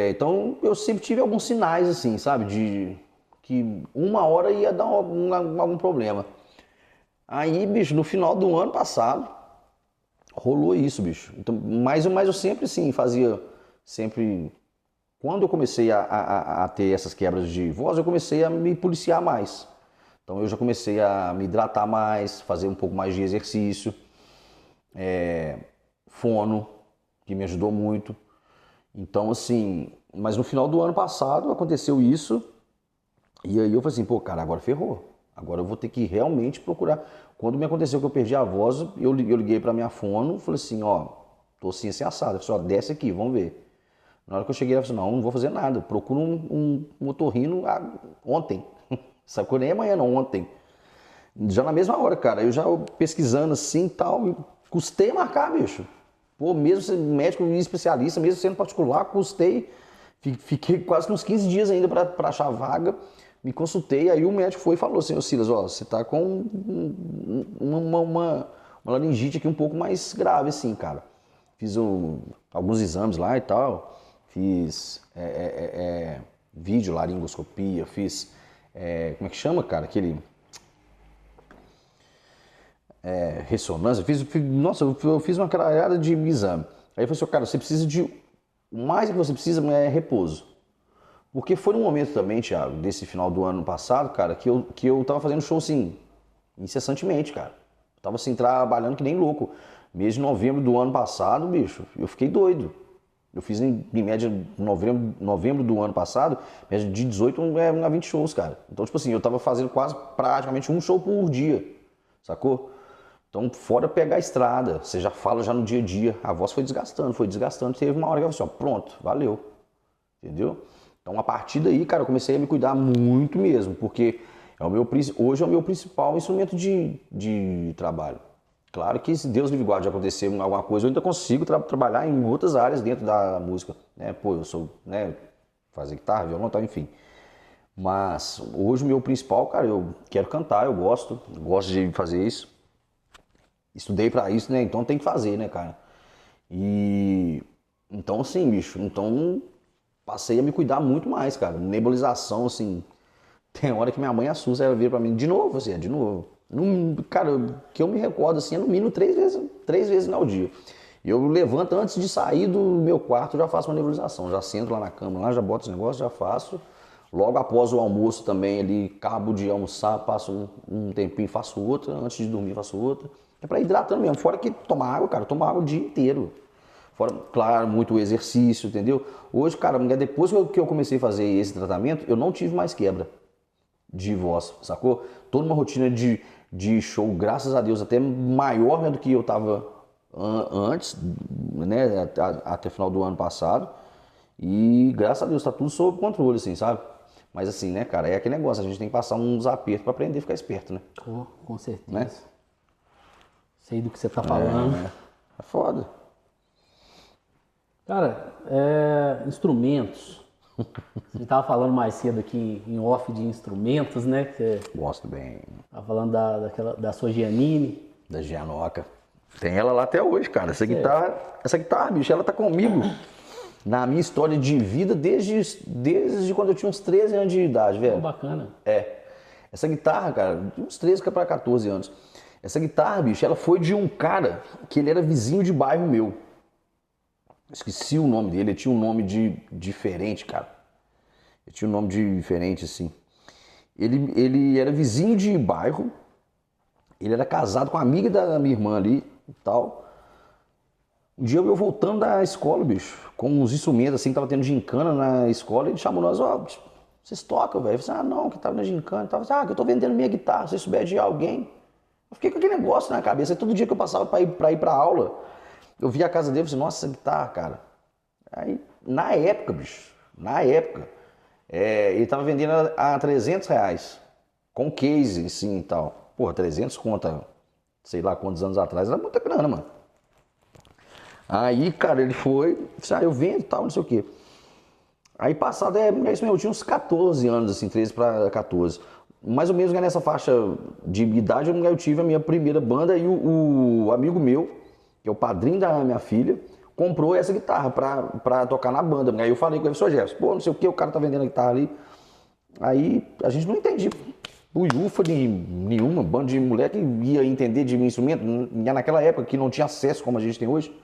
Então, eu sempre tive alguns sinais, assim, sabe, de que uma hora ia dar algum problema. Aí, bicho, no final do ano passado, rolou isso, bicho. Então, mas eu sempre, assim, fazia... Sempre, quando eu comecei a ter essas quebras de voz, eu comecei a me policiar mais. Então eu já comecei a me hidratar mais, fazer um pouco mais de exercício, fono, que me ajudou muito. Então assim, mas no final do ano passado aconteceu isso, e aí eu falei assim, cara, agora ferrou. Agora eu vou ter que realmente procurar. Quando me aconteceu que eu perdi a voz, eu liguei pra minha fono, falei assim, tô assim assado. Eu falei, desce aqui, vamos ver. Na hora que eu cheguei, eu falei, não vou fazer nada. Procuro um otorrino ontem. Sacou? Nem amanhã, não, ontem. Já na mesma hora, cara. Eu já pesquisando assim e tal, custei marcar, bicho. Mesmo sendo médico e especialista, mesmo sendo particular, custei. Fiquei quase que uns 15 dias ainda pra achar vaga. Me consultei, aí o médico foi e falou assim, Silas, você tá com uma laringite aqui um pouco mais grave, assim, cara. Fiz alguns exames lá e tal. Fiz vídeo, laringoscopia, fiz, como é que chama, cara, aquele, ressonância, nossa, eu fiz uma caralhada de exame. Aí eu falei assim, cara, você precisa o mais que você precisa é repouso. Porque foi num momento também, Thiago, desse final do ano passado, cara, que eu tava fazendo show, assim, incessantemente, cara. Eu tava, assim, trabalhando que nem louco. Mês de novembro do ano passado, bicho, eu fiquei doido. Eu fiz em média novembro do ano passado, média de 18 a 20 shows, cara. Então, tipo assim, eu tava fazendo praticamente um show por dia, sacou? Então, fora pegar a estrada, você já fala já no dia a dia, a voz foi desgastando. Teve uma hora que eu falei assim, pronto, valeu, entendeu? Então, a partir daí, cara, eu comecei a me cuidar muito mesmo, porque hoje é o meu principal instrumento de trabalho. Claro que se Deus me guarde de acontecer alguma coisa, eu ainda consigo trabalhar em outras áreas dentro da música, né? Eu sou, né, fazer guitarra, violão, tal, enfim. Mas hoje o meu principal, cara, eu quero cantar, eu gosto de fazer isso. Estudei pra isso, né? Então tem que fazer, né, cara? E então assim, bicho, passei a me cuidar muito mais, cara. Nebulização, assim, tem hora que minha mãe assusta, ela vira pra mim, de novo, assim, de novo. Cara, que eu me recordo assim, é no mínimo 3 vezes ao dia. E eu levanto antes de sair do meu quarto, já faço uma nebulização. Já sento lá na cama, lá, já boto os negócios, já faço. Logo após o almoço também ali, acabo de almoçar, passo um tempinho, faço outra. Antes de dormir, faço outra. É pra ir hidratando mesmo. Fora que tomar água, cara, toma água o dia inteiro. Fora, claro, muito exercício, entendeu? Hoje, cara, depois que eu comecei a fazer esse tratamento, eu não tive mais quebra de voz, sacou? Toda uma rotina de show, graças a Deus, até maior, né, do que eu tava antes, né, até o final do ano passado. E graças a Deus tá tudo sob controle, assim, sabe? Mas assim, né, cara, é aquele negócio, a gente tem que passar uns apertos pra aprender a ficar esperto, né? Oh, com certeza. Né? Sei do que você tá falando. É foda. Cara, instrumentos. Você tava falando mais cedo aqui em off de instrumentos, né? Que você Gosto bem tava falando da sua Giannini. da Gianoca. Tem ela lá até hoje, cara. Essa guitarra, bicho, ela tá comigo na minha história de vida desde quando eu tinha uns 13 anos de idade, velho. Oh, bacana. Essa guitarra, cara, de uns 13 para 14 anos. Essa guitarra, bicho, ela foi de um cara que ele era vizinho de bairro meu. Esqueci o nome dele, ele tinha um nome diferente, cara. Ele tinha um nome diferente, assim. Ele era vizinho de bairro, ele era casado com uma amiga da minha irmã ali e tal. Um dia eu voltando da escola, bicho, com uns instrumentos assim, que tava tendo gincana na escola, ele chamou nós, ó, vocês tocam, velho? Eu falei, não, que tava na gincana, tava assim, que eu tô vendendo minha guitarra, se souber de alguém. Eu fiquei com aquele negócio na cabeça, e todo dia que eu passava pra ir pra aula, eu via a casa dele e falei, nossa, essa guitarra, cara. Aí, na época, bicho, ele tava vendendo a R$300, com case, assim, e tal. Porra, 300 conta, sei lá quantos anos atrás, era muita grana, mano. Aí, cara, ele foi, disse, eu vendo e tal, não sei o quê. Aí, passado, isso mesmo, eu tinha uns 14 anos, assim, 13 para 14. Mais ou menos nessa faixa de idade, eu tive a minha primeira banda e o amigo meu, que é o padrinho da minha filha, comprou essa guitarra pra tocar na banda. Aí eu falei com ele, Sr. Jefferson, pô, não sei o que, o cara tá vendendo a guitarra ali. Aí a gente não entendia buiúfa de nenhuma, banda de mulher que ia entender de instrumento, naquela época que não tinha acesso como a gente tem hoje.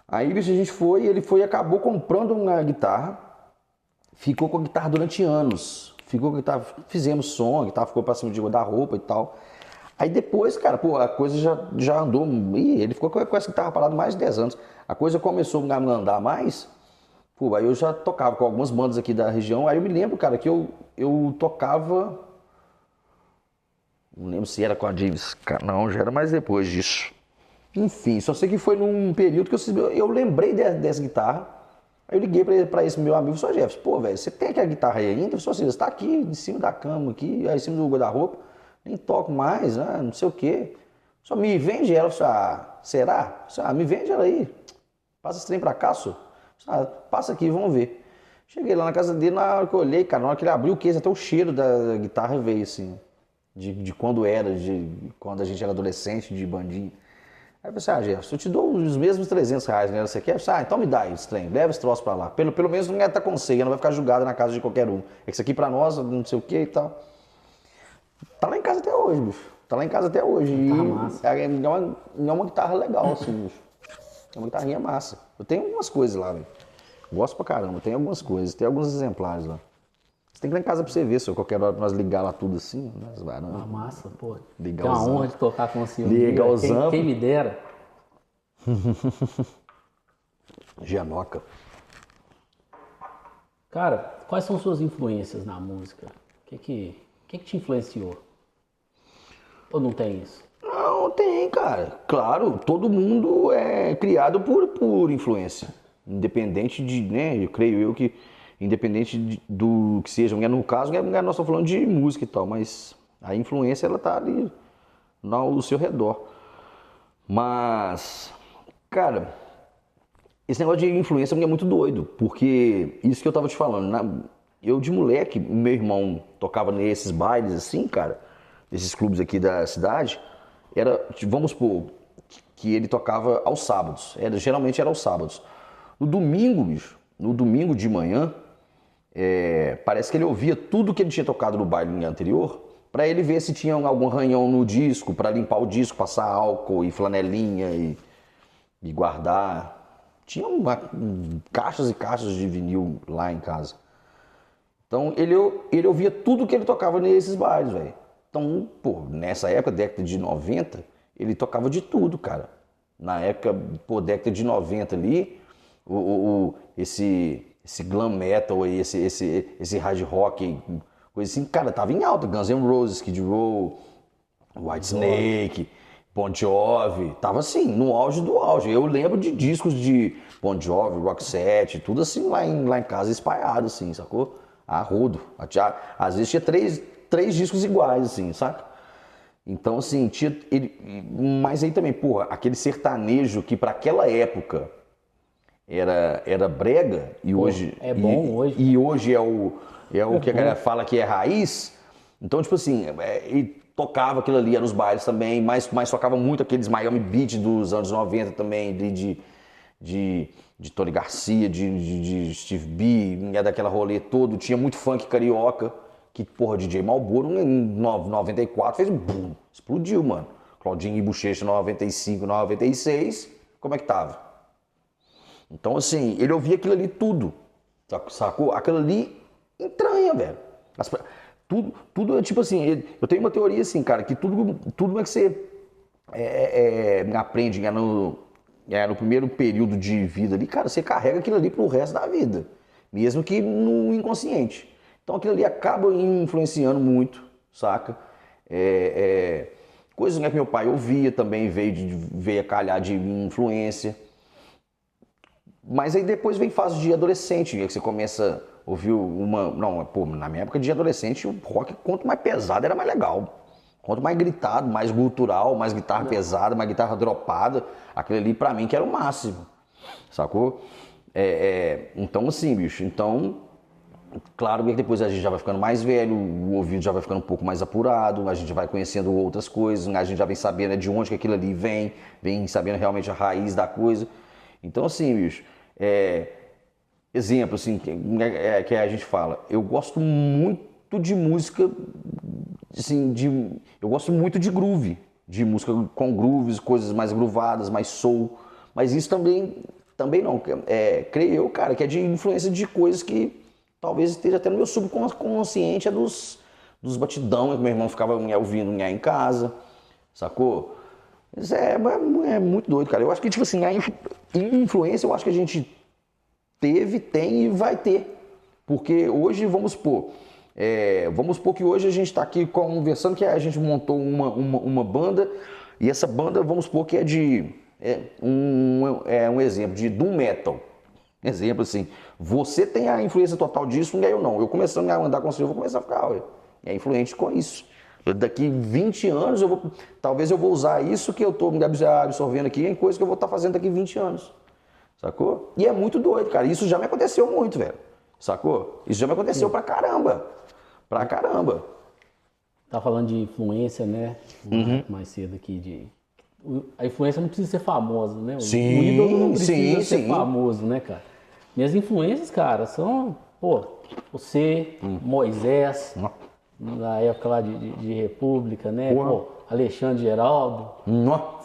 Aí a gente foi, ele foi e acabou comprando uma guitarra, ficou com a guitarra durante anos. Ficou com a guitarra, fizemos som, a guitarra ficou pra cima de guarda-roupa e tal. Aí depois, cara, pô, a coisa já andou. Ih, ele ficou com essa guitarra parada mais de 10 anos. A coisa começou a andar mais. Pô, aí eu já tocava com algumas bandas aqui da região. Aí eu me lembro, cara, que eu tocava. Não lembro se era com a James. Não, já era mais depois disso. Enfim, só sei que foi num período que eu lembrei dessa guitarra. Aí eu liguei pra esse meu amigo, Sr. Jefferson, pô, velho, você tem aquela guitarra aí ainda? Ele falou assim, você tá aqui, em cima da cama, aqui, aí em cima do guarda-roupa, nem toco mais, né, não sei o quê. Só me vende ela. Eu falei, será? Me vende ela aí. Passa esse trem pra cá, senhor. Passa aqui, vamos ver. Cheguei lá na casa dele, na hora que eu olhei, cara, na hora que ele abriu o case, até o cheiro da guitarra veio, assim, de quando era, de quando a gente era adolescente, de bandinha. Aí eu pensei, Jefferson, eu te dou os mesmos R$300, né? Você quer? Então me dá esse trem, leva esse troço pra lá. Pelo menos não vai estar com ceia, não vai ficar julgado na casa de qualquer um. É que isso aqui pra nós, não sei o que e tal. Tá lá em casa até hoje, bicho. Tá lá em casa até hoje. Guitarra massa. É uma guitarra legal, assim, bicho. É uma guitarrinha massa. Eu tenho algumas coisas lá, velho. Gosto pra caramba, tem algumas coisas, tem alguns exemplares lá. Você tem que ir lá em casa pra você ver, se eu qualquer hora nós ligar lá tudo assim, né? Massa, pô. Ligar é uma os honra de tocar com o senhor. Ligar os amplos. Quem me dera. Gianoca. Cara, quais são suas influências na música? O que te influenciou? Ou não tem isso? Não, tem, cara. Claro, todo mundo é criado por influência. Independente de, né, eu creio eu que independente do que seja, no caso, nós estamos falando de música e tal, mas a influência ela tá ali ao seu redor. Mas, cara, esse negócio de influência é muito doido, porque isso que eu tava te falando, eu de moleque, meu irmão tocava nesses bailes assim, cara, nesses clubes aqui da cidade, vamos supor, que ele tocava aos sábados, geralmente era aos sábados. No domingo, bicho, no domingo de manhã, parece que ele ouvia tudo que ele tinha tocado no baile anterior, pra ele ver se tinha algum arranhão no disco, pra limpar o disco, passar álcool e flanelinha e guardar. Tinha caixas e caixas de vinil lá em casa. Então ele ouvia tudo que ele tocava nesses bailes, velho. Então, pô, nessa época, década de 90, ele tocava de tudo, cara. Na época, pô, década de 90 ali, esse glam metal aí, esse hard rock, coisa assim, cara, tava em alta. Guns N' Roses, Skid Row, Whitesnake, Bon Jovi, tava assim, no auge do auge. Eu lembro de discos de Bon Jovi, Roxette, tudo assim lá em casa espalhado, assim, sacou? A rodo. Às vezes tinha três discos iguais, assim, saca? Então, assim, tinha mas aí também, porra, aquele sertanejo que para aquela época era brega e hoje é bom hoje. E hoje é o que a galera fala que é raiz. Então, tipo assim, e tocava aquilo ali nos bailes também, mas tocava muito aqueles Miami Beat dos anos 90 também, de Tony Garcia, de Steve B, daquela rolê todo. Tinha muito funk carioca, que, porra, DJ Malboro em 94 fez um boom, explodiu, mano. Claudinho e Bochecha 95, 96, como é que tava? Então, assim, ele ouvia aquilo ali tudo, sacou? Aquilo ali entranha, velho. Tudo é tipo assim, eu tenho uma teoria assim, cara, que tudo é que você aprende no primeiro período de vida ali, cara, você carrega aquilo ali pro resto da vida, mesmo que no inconsciente. Então aquilo ali acaba influenciando muito, saca? Coisas que meu pai ouvia também, veio a calhar de influência. Mas aí depois vem fase de adolescente, que você começa a ouvir na minha época de adolescente, o rock, quanto mais pesado, era mais legal. Quanto mais gritado, mais gutural, mais guitarra pesada, mais guitarra dropada, aquele ali pra mim que era o máximo, sacou? Então assim, bicho, claro que depois a gente já vai ficando mais velho, o ouvido já vai ficando um pouco mais apurado, a gente vai conhecendo outras coisas, a gente já vem sabendo de onde que aquilo ali vem sabendo realmente a raiz da coisa. Então assim, bicho, exemplo assim, que a gente fala, eu gosto muito de música, assim, eu gosto muito de groove, de música com grooves, coisas mais groovadas, mais soul, mas isso também não, creio eu, cara, que é de influência de coisas que talvez esteja até no meu subconsciente, dos batidão que meu irmão ficava ouvindo em casa, sacou? Isso é muito doido, cara. Eu acho que, tipo assim, a influência eu acho que a gente teve, tem e vai ter. Porque hoje, vamos supor que hoje a gente está aqui conversando que a gente montou uma banda e essa banda, vamos supor que um exemplo de doom metal. Exemplo assim, você tem a influência total disso e eu não. Eu começando a andar com você, eu vou começar a ficar influente com isso. Daqui 20 anos, talvez eu vou usar isso que eu estou me absorvendo aqui em coisa que eu vou estar fazendo daqui 20 anos. Sacou? E é muito doido, cara. Isso já me aconteceu muito, velho. Sacou? Isso já me aconteceu pra caramba. Pra caramba. Tá falando de influência, né? Mais cedo aqui a influência não precisa ser famosa, né? Sim, o ídolo não precisa ser famoso, né, cara? Minhas influências, cara, são, você, Moisés, na época lá de República, né? Alexandre Geraldo.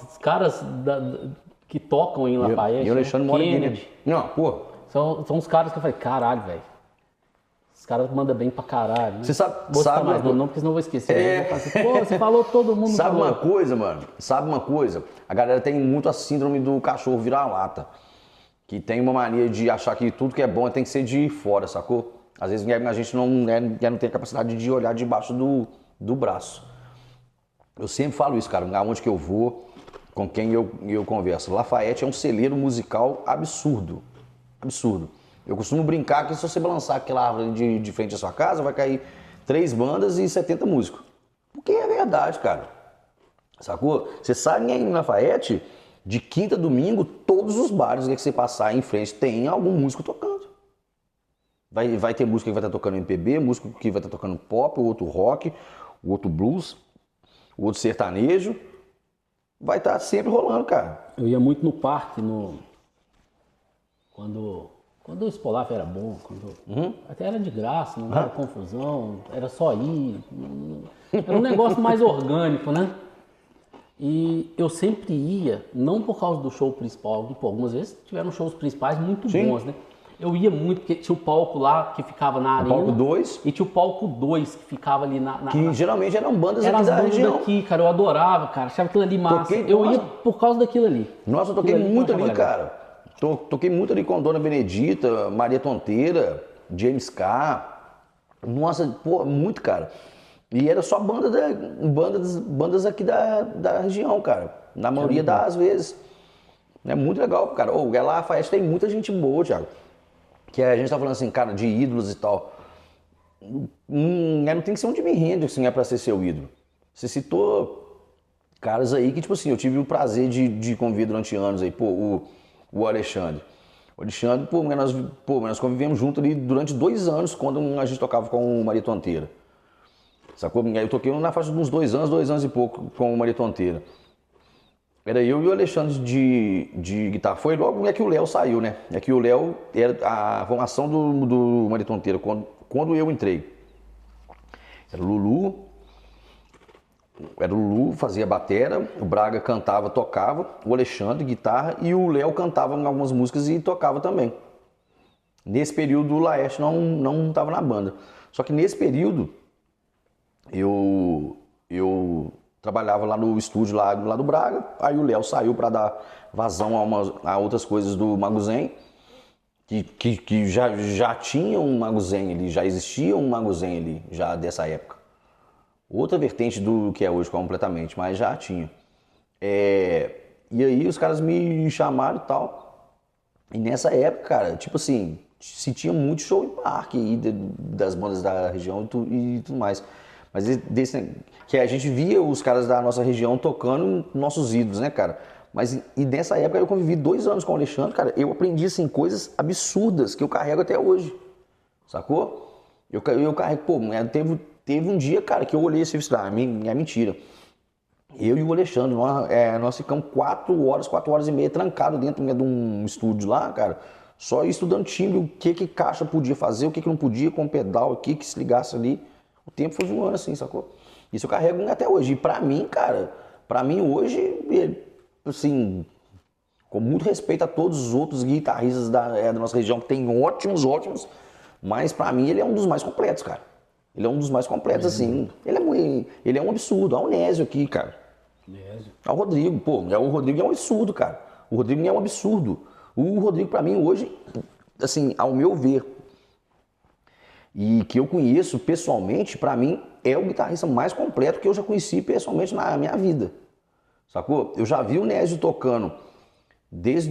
Os caras que tocam em Lafayette. E o Alexandre mora aqui. São os caras que eu falei, caralho, velho. Os caras mandam bem pra caralho. Né? Você sabe mais não, porque senão eu vou esquecer. Você falou, todo mundo sabe falou. Uma coisa, mano? Sabe uma coisa? A galera tem muito a síndrome do cachorro vira-lata. Que tem uma mania de achar que tudo que é bom tem que ser de fora, sacou? Às vezes a gente não tem a capacidade de olhar debaixo do braço. Eu sempre falo isso, cara. Aonde que eu vou, com quem eu converso. Lafayette é um celeiro musical absurdo. Absurdo. Eu costumo brincar que se você balançar aquela árvore de frente à sua casa, vai cair 3 bandas e 70 músicos. Porque é verdade, cara. Sacou? Você sabe em Lafayette, de quinta a domingo, todos os bares que você passar em frente tem algum músico tocando. Vai ter música que vai estar tocando MPB, músico que vai estar tocando pop, o outro rock, o outro blues, o outro sertanejo. Vai estar sempre rolando, cara. Eu ia muito no parque, quando Quando o Spolaf era bom, até era de graça, não era confusão, era só ir. Era um negócio mais orgânico, né? E eu sempre ia, não por causa do show principal, pô, algumas vezes tiveram shows principais muito bons, né? Eu ia muito, porque tinha o palco lá que ficava na arena. Palco 2. E tinha o palco 2 que ficava ali que geralmente eram bandas aqui da região. daqui, cara, eu adorava, cara, achava aquilo ali massa. Eu ia por causa daquilo ali. Nossa, eu toquei muito ali, cara. Toquei muito ali com Dona Benedita, Maria Tonteira, James K. Nossa, pô, muito, cara. E era só bandas aqui da região, cara. Na maioria das vezes. É muito legal, cara. O Guelá Faeste tem muita gente boa, Thiago. Que a gente tá falando assim, cara, de ídolos e tal. Não tem que ser um Jimi Hendrix, assim, pra ser seu ídolo. Você citou caras aí que, tipo assim, eu tive o prazer de conviver durante anos aí. Pô, o Alexandre. O Alexandre, nós convivemos junto ali durante 2 anos, quando a gente tocava com o Maria Tonteira. Sacou? Eu toquei na faixa de uns 2 anos e pouco com o Maria Tonteira. Era eu e o Alexandre de guitarra. Foi logo que o Léo saiu, né? É que o Léo era a formação do Maria Tonteira quando eu entrei. Era o Lulu, fazia batera, o Braga cantava, tocava, o Alexandre, guitarra, e o Léo cantava em algumas músicas e tocava também. Nesse período o Laerte não estava na banda. Só que nesse período eu trabalhava lá no estúdio lá do Braga, aí o Léo saiu para dar vazão a outras coisas do Maguzen, que já tinha um Maguzen ali, já existia um Maguzen ali, já dessa época. Outra vertente do que é hoje completamente, mas já tinha. E aí os caras me chamaram e tal. E nessa época, cara, tipo assim, se tinha muito show em parque aí das bandas da região e tudo mais. Mas que a gente via os caras da nossa região tocando nossos ídolos, né, cara? E nessa época eu convivi 2 anos com o Alexandre, cara. Eu aprendi, assim, coisas absurdas que eu carrego até hoje, sacou? Eu carrego, pô, teve um dia, cara, que eu olhei esse vídeo, é mentira. Eu e o Alexandre, nós ficamos 4 horas e meia trancados dentro de um estúdio lá, cara, só estudando timbre, o que caixa podia fazer, o que não podia, com pedal aqui, que se ligasse ali. O tempo foi voando assim, sacou? Isso eu carrego até hoje. E pra mim, cara, hoje, assim, com muito respeito a todos os outros guitarristas da nossa região, que tem ótimos, mas pra mim ele é um dos mais completos, cara. Ele é um dos mais completos, assim. Ele é um absurdo. Olha o Nésio aqui, cara. Olha o Rodrigo, pô. O Rodrigo é um absurdo, cara. O Rodrigo é um absurdo. O Rodrigo, pra mim, hoje, assim, ao meu ver, e que eu conheço pessoalmente, pra mim, é o guitarrista mais completo que eu já conheci pessoalmente na minha vida. Sacou? Eu já vi o Nésio tocando desde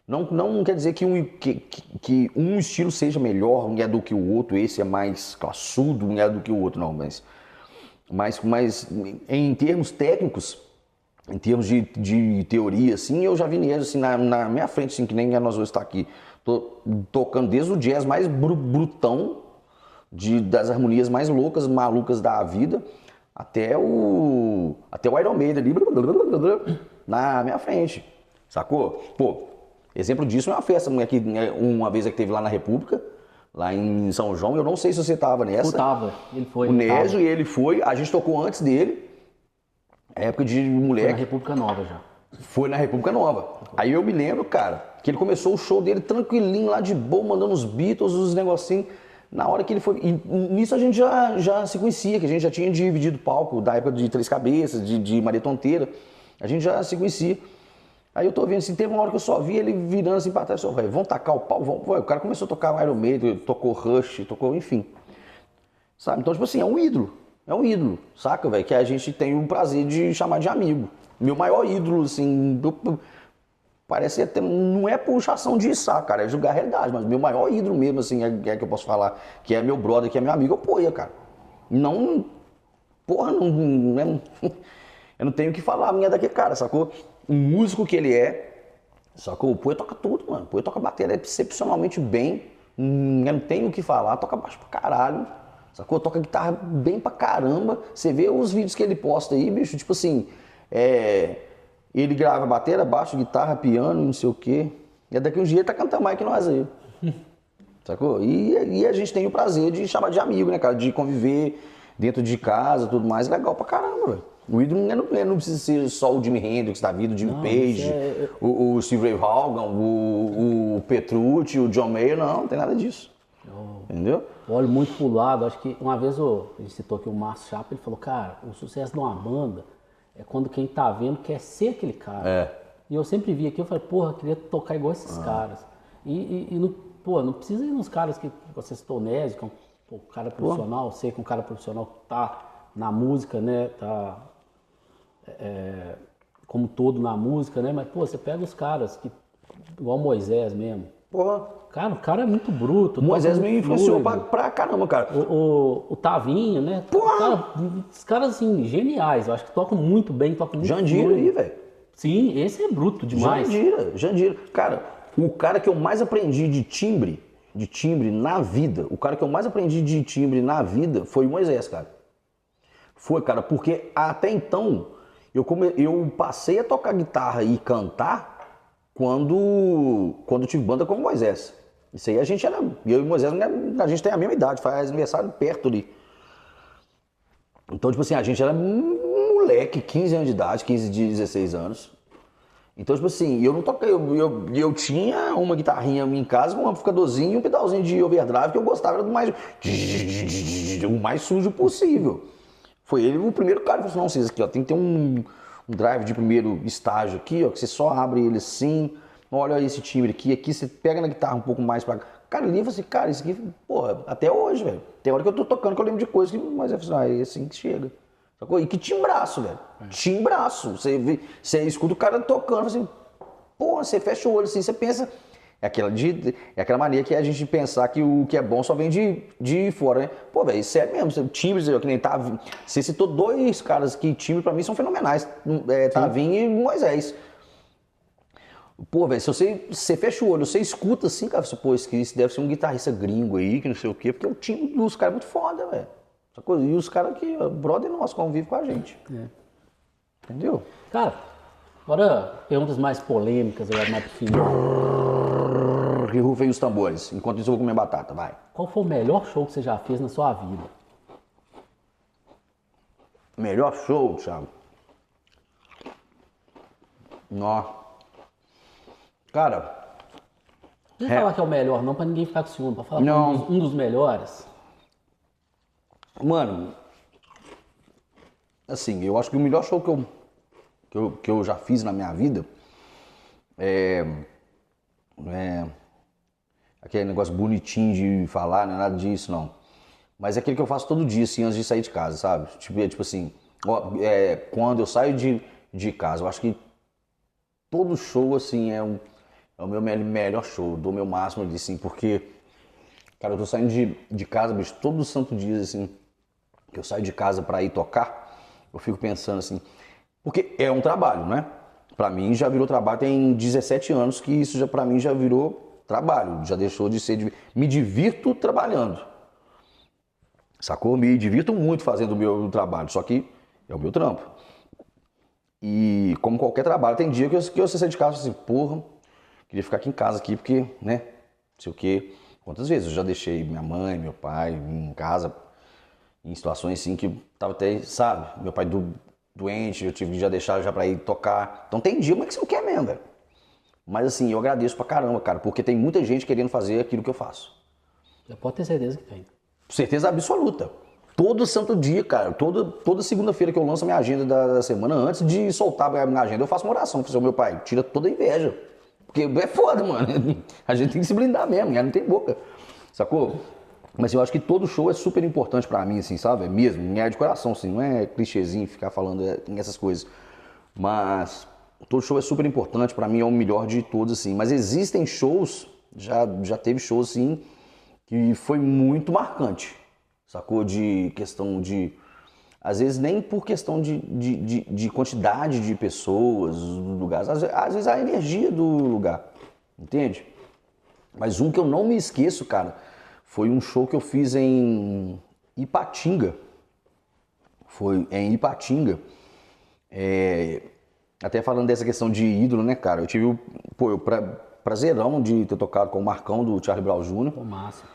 não quer dizer que um estilo seja melhor do que o outro, esse é mais classudo do que o outro, não, mas em termos técnicos, em termos de teoria, assim, eu já vi Nésio assim, na minha frente, assim, que nem nós dois estar aqui, tocando desde o jazz mais brutão, das harmonias mais loucas, malucas da vida, até o Iron Maiden ali, na minha frente, sacou? Pô, exemplo disso é uma festa uma vez que teve lá na República, lá em São João, eu não sei se você tava nessa. Eu tava, ele foi. O Nésio, ele foi, a gente tocou antes dele, época de moleque. Foi na República Nova já. Foi na República Nova. Aí eu me lembro, cara, que ele começou o show dele tranquilinho, lá de boa, mandando os Beatles, os negocinhos. Na hora que ele foi... E nisso a gente já se conhecia, que a gente já tinha dividido o palco da época de Três Cabeças, de Maria Tonteira. A gente já se conhecia. Aí eu tô vendo assim, teve uma hora que eu só vi ele virando assim pra trás, vamos tacar o pau? Vamos. O cara começou a tocar Iron Maiden, tocou Rush, tocou, enfim. Sabe? Então, tipo assim, é um ídolo, saca, velho? Que a gente tem o prazer de chamar de amigo. Meu maior ídolo, assim, parece até, não é puxação de saco, cara, é julgar a realidade, mas meu maior ídolo mesmo, assim, é que eu posso falar, que é meu brother, que é meu amigo, é o Poia, cara. Não, porra, eu não tenho o que falar, a minha daquele cara, sacou? O músico que ele é, sacou? O Poia toca tudo, mano, o Poia toca bateria excepcionalmente bem, eu não tenho o que falar, toca baixo pra caralho, sacou? Toca guitarra bem pra caramba, você vê os vídeos que ele posta aí, bicho, tipo assim, ele grava bateria, baixo, guitarra, piano, não sei o quê. E daqui uns dias ele tá cantando mais que nós aí. Sacou? E a gente tem o prazer de chamar de amigo, né, cara? De conviver dentro de casa, tudo mais. Legal pra caramba, velho. O ídolo não precisa ser só o Jimi Hendrix da vida, o Jimmy Page, o Steve Ray Vaughan, o Petrucci, o John Mayer, não tem nada disso. Entendeu? Eu olho muito pro lado, acho que uma vez a gente citou aqui o Márcio Chapa, ele falou, cara, o sucesso de uma banda é quando quem tá vendo quer ser aquele cara. É. E eu sempre vi aqui, eu falei, porra, eu queria tocar igual esses caras. Não precisa ir nos caras que você citou, Nézio, que é um cara profissional, sei que um cara profissional que tá na música, né, tá como todo na música, né, mas, pô, você pega os caras que, igual Moisés mesmo. Porra. Cara, o cara é muito bruto. Moisés me influenciou pra caramba, cara. O Tavinho, né? Porra! Cara, os caras, assim, geniais. Eu acho que tocam muito bem, tocam muito Jandira aí, velho. Sim, esse é bruto demais. Jandira. Cara, o cara que eu mais aprendi de timbre na vida, foi o Moisés, cara. Foi, cara, porque até então eu passei a tocar guitarra e cantar quando tive banda com o Moisés. Isso aí eu e o Moisés, a gente tem a mesma idade, faz aniversário perto ali. Então, tipo assim, a gente era moleque, 15 anos de idade, 15, 16 anos. Então, tipo assim, eu não toquei, eu tinha uma guitarrinha em casa com um amplificadorzinho e um pedalzinho de overdrive que eu gostava do o mais sujo possível. Foi ele o primeiro cara que falou assim, não, César, aqui, ó, tem que ter um drive de primeiro estágio aqui, ó, que você só abre ele assim, olha esse timbre aqui você pega na guitarra um pouco mais pra cá. Cara, ali eu falei assim, cara, isso aqui, porra, até hoje, velho. Tem hora que eu tô tocando que eu lembro de coisas que, mas eu falei, é assim que chega. Sacou? E que timbraço, velho. Timbraço. Você escuta o cara tocando, assim, porra, você fecha o olho assim, você pensa. É aquela mania que é a gente pensar que o que é bom só vem de fora, né? Pô, velho, sério mesmo, timbres, que nem Tavinho. Você citou dois caras que timbres pra mim são fenomenais, Tavinho e Moisés. Pô, velho, se você fecha o olho, você escuta assim, cara, pô, isso deve ser um guitarrista gringo aí, que não sei o quê, porque o timbre dos caras é muito foda, velho. E os caras aqui, brother nosso, convivem com a gente. Entendeu? Cara, agora perguntas mais polêmicas, agora mais pro final. Que rufem os tambores. Enquanto isso eu vou comer batata, vai. Qual foi o melhor show que você já fez na sua vida? Melhor show, Thiago? Nó. Cara... Não precisa falar que é o melhor, não, pra ninguém ficar com ciúme. Pra falar que é um dos melhores. Mano... Assim, eu acho que o melhor show que eu já fiz na minha vida aquele negócio bonitinho de falar, não é nada disso, não. Mas é aquele que eu faço todo dia, assim, antes de sair de casa, sabe? Tipo assim, quando eu saio de casa, eu acho que todo show, assim, é o meu melhor show, dou o meu máximo ali, assim, porque, cara, eu tô saindo de casa, bicho, todo santo dia, assim, que eu saio de casa pra ir tocar, eu fico pensando assim, porque é um trabalho, né? Pra mim já virou trabalho, tem 17 anos que isso já pra mim já virou trabalho, já deixou de ser... Me divirto trabalhando, sacou? Me divirto muito fazendo o meu trabalho, só que é o meu trampo. E como qualquer trabalho, tem dia que eu saio de casa assim, porra, queria ficar aqui em casa aqui, porque, né, não sei o quê. Quantas vezes eu já deixei minha mãe, meu pai em casa, em situações assim que tava até, sabe, meu pai doente, eu tive que já deixar já pra ir tocar. Então tem dia, mas que você não quer mesmo, velho. Mas assim, eu agradeço pra caramba, cara, porque tem muita gente querendo fazer aquilo que eu faço. Já pode ter certeza que tem. Certeza absoluta. Todo santo dia, cara, toda segunda-feira que eu lanço a minha agenda da semana, antes de soltar a minha agenda, eu faço uma oração. Eu falo, meu pai, tira toda a inveja. Porque é foda, mano. A gente tem que se blindar mesmo, não tem boca. Sacou? Mas eu acho que todo show é super importante pra mim, assim, sabe? É mesmo, é de coração, assim, não é clichêzinho ficar falando essas coisas. Mas todo show é super importante, pra mim é o melhor de todos, assim. Mas existem shows, já teve shows, assim, que foi muito marcante, sacou? De questão de... Às vezes nem por questão de quantidade de pessoas do lugar, às vezes a energia do lugar, entende? Mas um que eu não me esqueço, cara, foi um show que eu fiz em Ipatinga. Foi em Ipatinga. Até falando dessa questão de ídolo, né, cara? Eu tive, pra prazerão de ter tocado com o Marcão do Charlie Brown Jr. Pô, massa.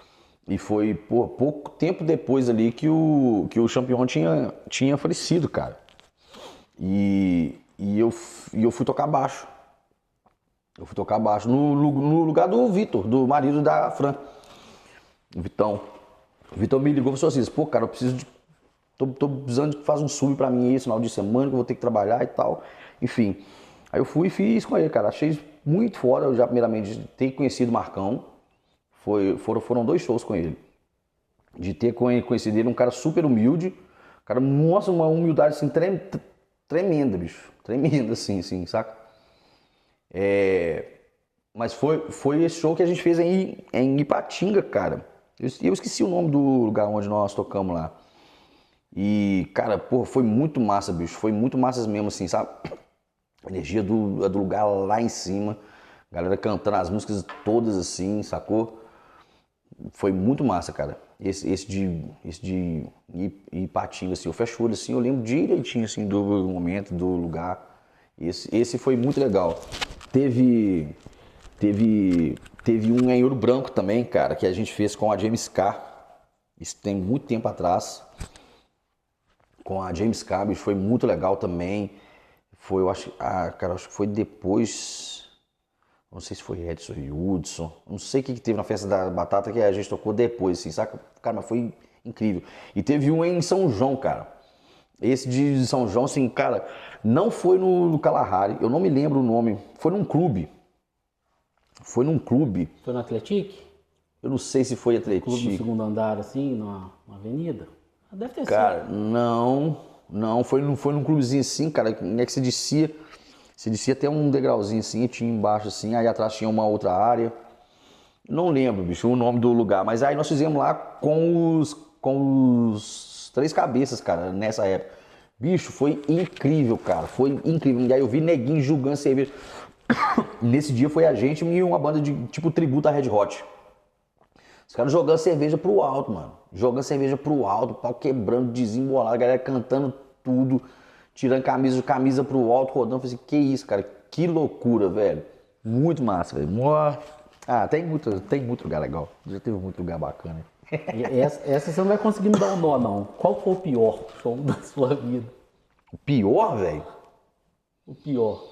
E foi pouco tempo depois ali que o Champion tinha falecido, cara. E eu fui tocar baixo. Eu fui tocar baixo no lugar do Vitor, do marido da Fran. O Vitão. O Vitor me ligou e falou assim, pô, cara, eu preciso de... Tô precisando de fazer um sub pra mim aí, esse final de semana, que eu vou ter que trabalhar e tal. Enfim. Aí eu fui e fiz com ele, cara. Achei muito foda, eu já primeiramente ter conhecido o Marcão. Foram 2 shows com ele. De ter conhecido ele, um cara super humilde. Um cara, nossa, uma humildade assim, tremenda, bicho. Tremenda, assim, saca? Mas foi esse show que a gente fez em Ipatinga, cara. Eu esqueci o nome do lugar onde nós tocamos lá. E, cara, pô, foi muito massa, bicho. Foi muito massa mesmo, assim, sabe? A energia do lugar lá em cima. Galera cantando as músicas todas assim, sacou? Foi muito massa, cara. Esse de Ipatinga, assim, eu fecho o olho assim, eu lembro direitinho, assim, do momento, do lugar. Esse foi muito legal. Teve um em Ouro Branco também, cara, que a gente fez com a James Carr. Isso tem muito tempo atrás. Com a James Carr, bicho, foi muito legal também. Foi, eu acho, cara, acho que foi depois... Não sei se foi Edson e Hudson. Não sei o que teve na Festa da Batata que a gente tocou depois, assim, saca? Cara, mas foi incrível. E teve um em São João, cara. Esse de São João, assim, cara, não foi no Kalahari. Eu não me lembro o nome. Foi num clube. Foi no Atletic? Eu não sei se foi Atletic. Clube no segundo andar, assim, numa avenida? Deve ter sido. Cara, não. Foi num clubezinho assim, cara. É que você descia até um degrauzinho assim, tinha embaixo assim, aí atrás tinha uma outra área. Não lembro, bicho, o nome do lugar, mas aí nós fizemos lá com os Três Cabeças, cara, nessa época. Bicho, foi incrível, cara, foi incrível. E aí eu vi neguinho julgando cerveja. Nesse dia foi a gente e uma banda de tipo tributo a Red Hot. Os caras jogando cerveja pro alto, mano. Jogando cerveja pro alto, pau quebrando, desembolado, a galera cantando tudo. Tirando camisa pro alto, rodando. Falei assim, que isso, cara? Que loucura, velho. Muito massa, velho. Tem muito lugar legal. Já teve muito lugar bacana. Essa você não vai conseguir me dar um nó, não. Qual foi o pior show da sua vida? O pior, velho? O pior.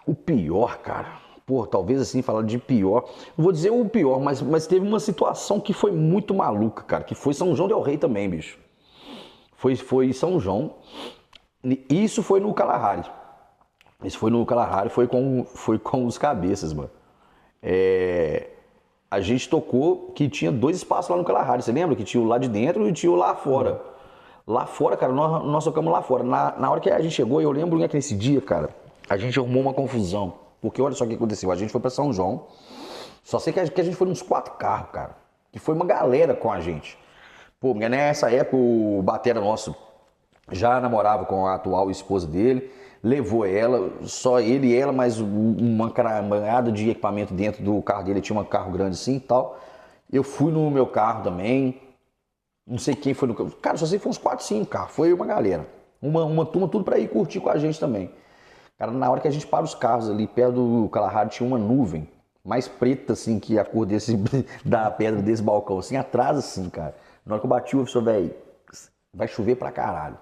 O pior, cara. Pô, talvez assim, falar de pior. Não vou dizer o pior, mas teve uma situação que foi muito maluca, cara. Que foi São João del Rei também, bicho. Foi São João. Isso foi no Kalahari. Foi com os Cabeças, mano. A gente tocou que tinha 2 espaços lá no Kalahari. Você lembra? Que tinha o lá de dentro e tinha o lá fora. Lá fora, cara, nós tocamos lá fora. Na hora que a gente chegou, eu lembro que nesse dia, cara, a gente arrumou uma confusão. Porque olha só o que aconteceu. A gente foi pra São João. Só sei que a gente foi uns 4 carros, cara. Que foi uma galera com a gente. Pô, nessa época o batera nosso já namorava com a atual esposa dele, levou ela, só ele e ela, mais uma carambanhada de equipamento dentro do carro dele, tinha um carro grande assim e tal. Eu fui no meu carro também, não sei quem foi no carro, cara, só sei que foi uns 4, 5 carros, foi uma galera, uma turma tudo pra ir curtir com a gente também. Cara, na hora que a gente para os carros ali, perto do Kalahari, tinha uma nuvem mais preta assim, que a cor da pedra desse balcão, assim, atrás assim, cara. Na hora que eu bati o falei, velho, vai chover pra caralho.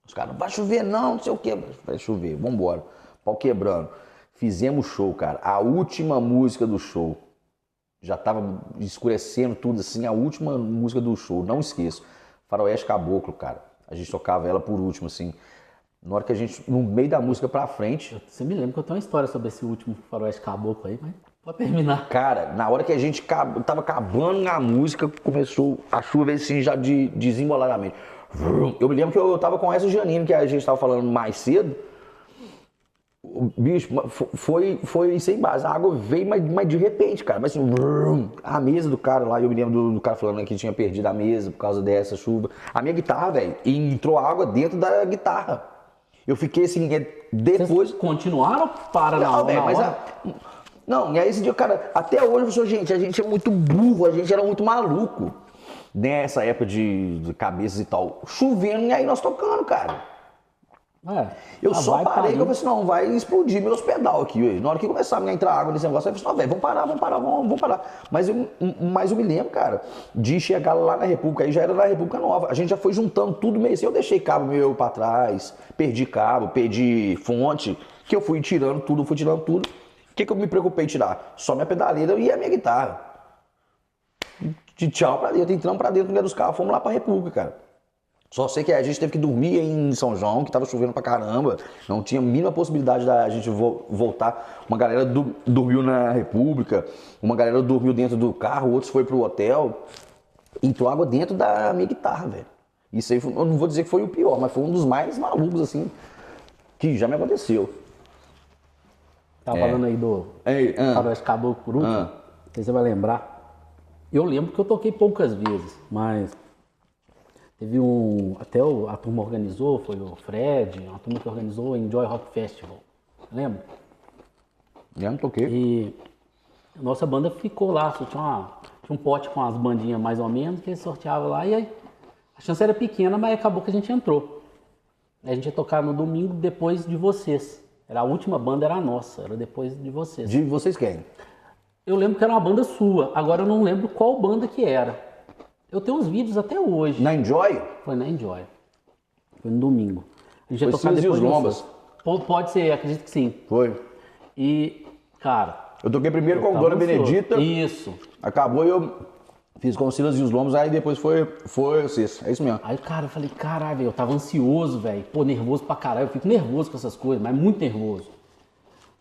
Os caras, não vai chover não sei o que. Vai chover, vambora. Pau quebrando. Fizemos show, cara. A última música do show. Já tava escurecendo tudo assim, a última música do show, não esqueço. Faroeste Caboclo, cara. A gente tocava ela por último, assim. Na hora que a gente, no meio da música pra frente... Você me lembra que eu tenho uma história sobre esse último Faroeste Caboclo aí, mas pode terminar. Cara, na hora que a gente tava acabando a música, começou a chuva assim já desemboladamente. Eu me lembro que eu tava com essa Janine que a gente tava falando mais cedo. O bicho, foi sem base. A água veio, mas de repente, cara. Mas assim, a mesa do cara lá, eu me lembro do cara falando que tinha perdido a mesa por causa dessa chuva. A minha guitarra, velho, entrou água dentro da guitarra. Eu fiquei assim, depois... Vocês continuaram ou para na hora? Não, e aí esse dia, cara, até hoje eu sou, gente, a gente é muito burro, a gente era muito maluco. Nessa época de cabeças e tal, chovendo, e aí nós tocando, cara. Eu só parei que eu falei assim, não, vai explodir meus pedal aqui. Ué. Na hora que começar a entrar água nesse negócio, eu falei assim, não, velho, vamos parar. Mas eu me lembro, cara, de chegar lá na República, aí já era na República Nova. A gente já foi juntando tudo meio assim. Eu deixei cabo meu pra trás, perdi cabo, perdi fonte, que eu fui tirando tudo. O que eu me preocupei em tirar? Só minha pedaleira e a minha guitarra. De tchau pra dentro, entramos pra dentro dos carros, fomos lá pra República, cara. Só sei que a gente teve que dormir em São João, que tava chovendo pra caramba. Não tinha a mínima possibilidade da gente voltar. Uma galera dormiu na República, uma galera dormiu dentro do carro, outros foi pro hotel. Entrou água dentro da minha guitarra, velho. Isso aí, eu não vou dizer que foi o pior, mas foi um dos mais malucos, assim, que já me aconteceu. Tava falando aí do Faroeste Caboclo por último, você vai lembrar. Eu lembro que eu toquei poucas vezes, mas teve até a turma organizou, foi o Fred, uma turma que organizou o Enjoy Rock Festival, lembra? Já não toquei. E a nossa banda ficou lá, só tinha um pote com as bandinhas mais ou menos, que eles sorteavam lá, e aí a chance era pequena, mas acabou que a gente entrou. A gente ia tocar no domingo depois de vocês. A última banda era a nossa, era depois de vocês. De vocês quem? Eu lembro que era uma banda sua, agora eu não lembro qual banda que era. Eu tenho uns vídeos até hoje. Na Enjoy? Foi na Enjoy. Foi no domingo. A gente ia Foi tocar depois de vocês. Pode ser, acredito que sim. Foi. E, cara... Eu toquei primeiro com a Dona Benedita. Isso. Acabou e eu fiz com o Silas e os Lombos, aí depois foi vocês. É isso mesmo. Aí, cara, eu falei, caralho, velho, eu tava ansioso, velho. Pô, nervoso pra caralho. Eu fico nervoso com essas coisas, mas muito nervoso.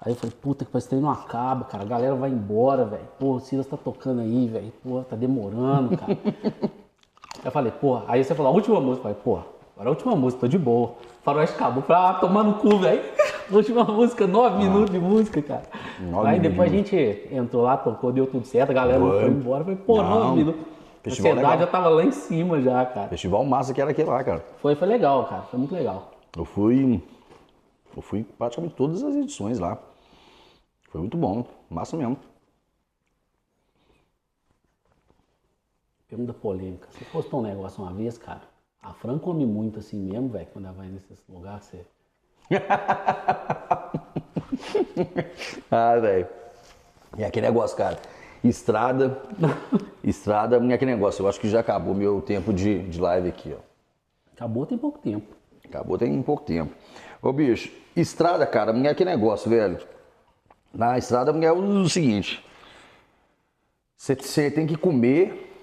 Aí eu falei, puta, que esse trem não acaba, cara. A galera vai embora, velho. Pô, o Silas tá tocando aí, velho. Pô, tá demorando, cara. Aí eu falei, pô, aí você falou, a última música. Eu falei, pô, agora a última música, tô de boa. Faroeste acabou. Eu falei, tomar no cu, velho. Última música, 9 minutos de música, cara. Aí depois a gente entrou lá, tocou, deu tudo certo, a galera foi embora. Eu falei, pô, 9 minutos. A ansiedade já tava lá em cima já, cara. Festival massa que era aquele lá, cara. Foi legal, cara. Foi muito legal. Eu fui praticamente todas as edições lá. Foi muito bom, massa mesmo. Pergunta polêmica. Você postou um negócio uma vez, cara. A Fran come muito assim mesmo, velho, quando ela vai nesses lugares, você... velho. E aquele negócio, cara. Estrada, é aquele negócio. Eu acho que já acabou meu tempo de live aqui, ó. Acabou tem pouco tempo. Acabou tem pouco tempo. Ô, bicho, estrada, cara, é aquele negócio, velho. Na estrada é o seguinte. Você tem que comer.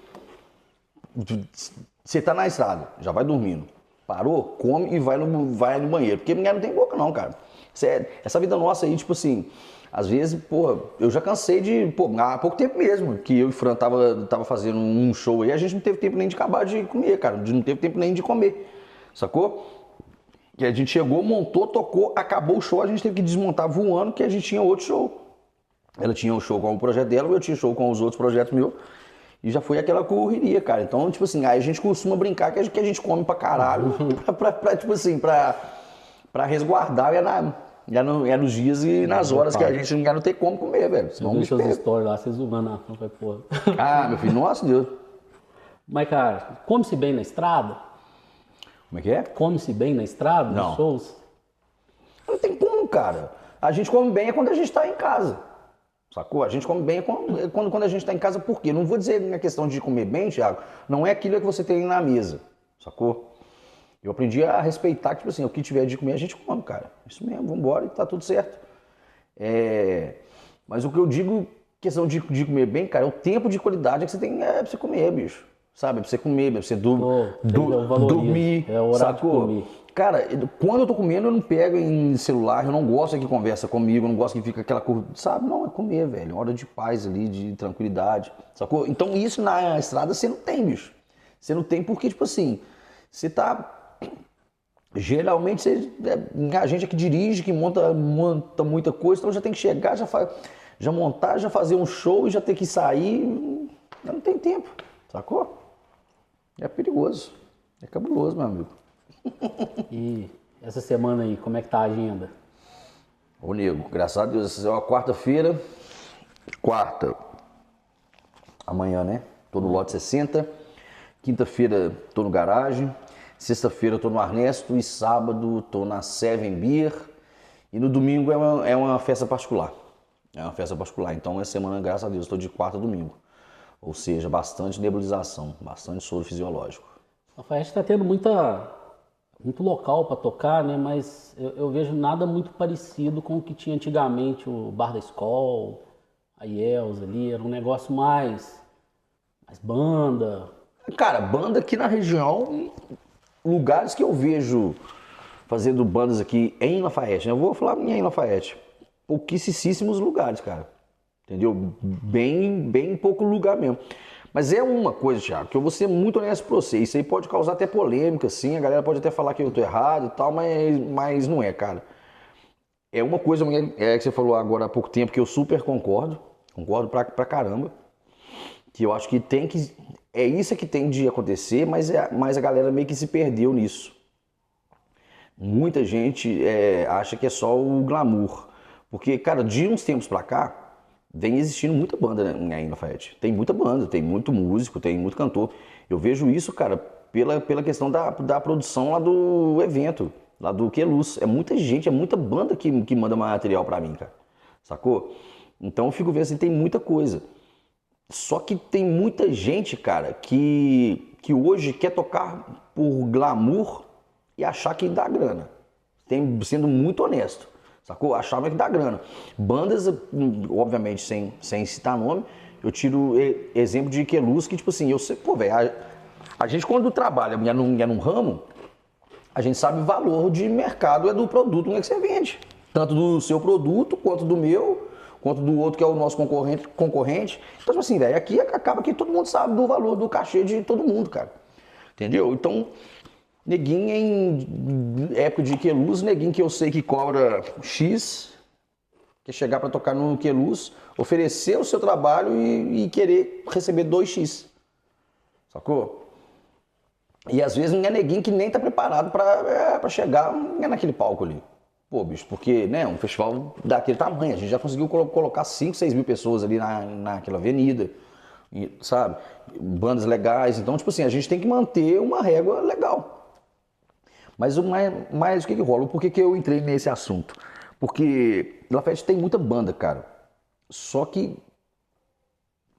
Você tá na estrada, já vai dormindo. Parou, come e vai no banheiro. Porque mulher não tem boca não, cara. Essa vida nossa aí, tipo assim, às vezes, pô, eu já cansei de, pô, há pouco tempo mesmo, que eu e o Fran tava fazendo um show aí, a gente não teve tempo nem de acabar de comer, cara. Não teve tempo nem de comer, sacou? Que a gente chegou, montou, tocou, acabou o show, a gente teve que desmontar voando, que a gente tinha outro show. Ela tinha um show com o projeto dela, eu tinha show com os outros projetos meus. E já foi aquela correria, cara. Então, tipo assim, aí a gente costuma brincar que a gente come pra caralho, tipo assim, pra resguardar é nos dias e nas horas que a gente não tem como comer, velho. Senão deixa as histórias lá, vocês zoando na frente, vai porra. Ah, meu filho, nossa Deus. Mas, cara, come-se bem na estrada? Como é que é? Come-se bem na estrada, nos shows? Não tem como, cara. A gente come bem quando a gente tá em casa. Sacou? A gente come bem quando a gente tá em casa, por quê? Não vou dizer na questão de comer bem, Thiago, não é aquilo que você tem na mesa, sacou? Eu aprendi a respeitar, tipo assim, o que tiver de comer a gente come, cara. Isso mesmo, vambora e tá tudo certo. Mas o que eu digo, questão de comer bem, cara, é o tempo de qualidade que você tem pra você comer, bicho. Sabe? É pra você comer, é pra você dormir, é hora sacou? de comer. Cara, quando eu tô comendo, eu não pego em celular, eu não gosto que conversa comigo, eu não gosto que fica aquela coisa, sabe? Não, é comer, velho, hora de paz ali, de tranquilidade, sacou? Então isso na estrada você não tem, bicho. Você não tem porque, tipo assim, você tá... Geralmente, a gente é que dirige, que monta muita coisa, então já tem que chegar, já montar, já fazer um show e já ter que sair, já não tem tempo, sacou? É perigoso, é cabuloso, meu amigo. E essa semana aí, como é que tá a agenda? Ô, nego, graças a Deus, essa é uma quarta-feira. Amanhã, né? Tô no lote 60. Quinta-feira tô no garagem. Sexta-feira eu tô no Arnesto e sábado tô na Seven Beer. E no domingo é uma festa particular. É uma festa particular. Então, essa semana, graças a Deus, estou de quarta a domingo. Ou seja, bastante nebulização, bastante soro fisiológico. A Lafayette está tendo muito local para tocar, né? Mas eu vejo nada muito parecido com o que tinha antigamente, o Bar da Escola, a Yells ali. Era um negócio mais banda. Cara, banda aqui na região, lugares que eu vejo fazendo bandas aqui em Lafayette, né? Eu vou falar em Lafayette. Pouquíssimos lugares, cara. Entendeu? Bem pouco lugar mesmo. Mas é uma coisa, Thiago, que eu vou ser muito honesto pra você. Isso aí pode causar até polêmica, assim. A galera pode até falar que eu tô errado e tal, mas não é, cara. É uma coisa que você falou agora há pouco tempo que eu super concordo. Concordo pra caramba. Que eu acho que tem que... É isso que tem de acontecer, mas a galera meio que se perdeu nisso. Muita gente acha que é só o glamour. Porque, cara, de uns tempos pra cá, vem existindo muita banda, né, aí na Lafayette. Tem muita banda, tem muito músico, tem muito cantor. Eu vejo isso, cara, pela questão da produção lá do evento, lá do Queluz. É muita gente, é muita banda que manda material pra mim, cara. Sacou? Então eu fico vendo assim, tem muita coisa. Só que tem muita gente, cara, que hoje quer tocar por glamour e achar que dá grana. Sendo muito honesto, sacou? Achava que dá grana. Bandas, obviamente, sem citar nome, eu tiro exemplo de Queluz, que tipo assim, eu sei, pô, velho, a gente quando trabalha num ramo, a gente sabe o valor de mercado do produto que você vende. Tanto do seu produto, quanto do meu, quanto do outro que é o nosso concorrente. Então, tipo assim, velho, aqui acaba que todo mundo sabe do valor do cachê de todo mundo, cara. Entendeu? Então, neguinho em época de Queluz, neguinho que eu sei que cobra X, quer chegar para tocar no Queluz, oferecer o seu trabalho e querer receber 2x. Sacou? E às vezes não é neguinho que nem tá preparado para chegar naquele palco ali. Pô, bicho, porque, né, um festival daquele tamanho, a gente já conseguiu colocar 5, 6 mil pessoas ali naquela avenida, sabe? Bandas legais, então, tipo assim, a gente tem que manter uma régua legal. Mas o que rola? Por que eu entrei nesse assunto? Porque Lafayette tem muita banda, cara. Só que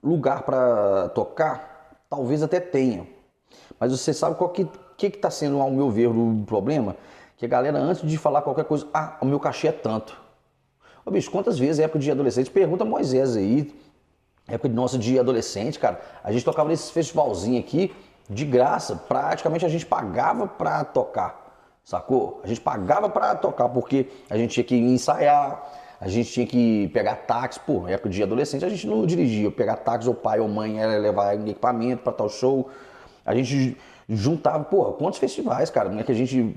lugar pra tocar, talvez até tenha. Mas você sabe qual que tá sendo, ao meu ver, o problema? Que a galera, antes de falar qualquer coisa, o meu cachê é tanto. Ô, bicho, quantas vezes, época de adolescente, pergunta a Moisés aí, época de adolescente, cara, a gente tocava nesse festivalzinho aqui, de graça, praticamente a gente pagava pra tocar, sacou? A gente pagava pra tocar, porque a gente tinha que ensaiar, a gente tinha que pegar táxi, pô, época de adolescente a gente não dirigia, pegar táxi, ou pai ou mãe era levar equipamento pra tal show, a gente juntava, porra, quantos festivais, cara, né, que a gente...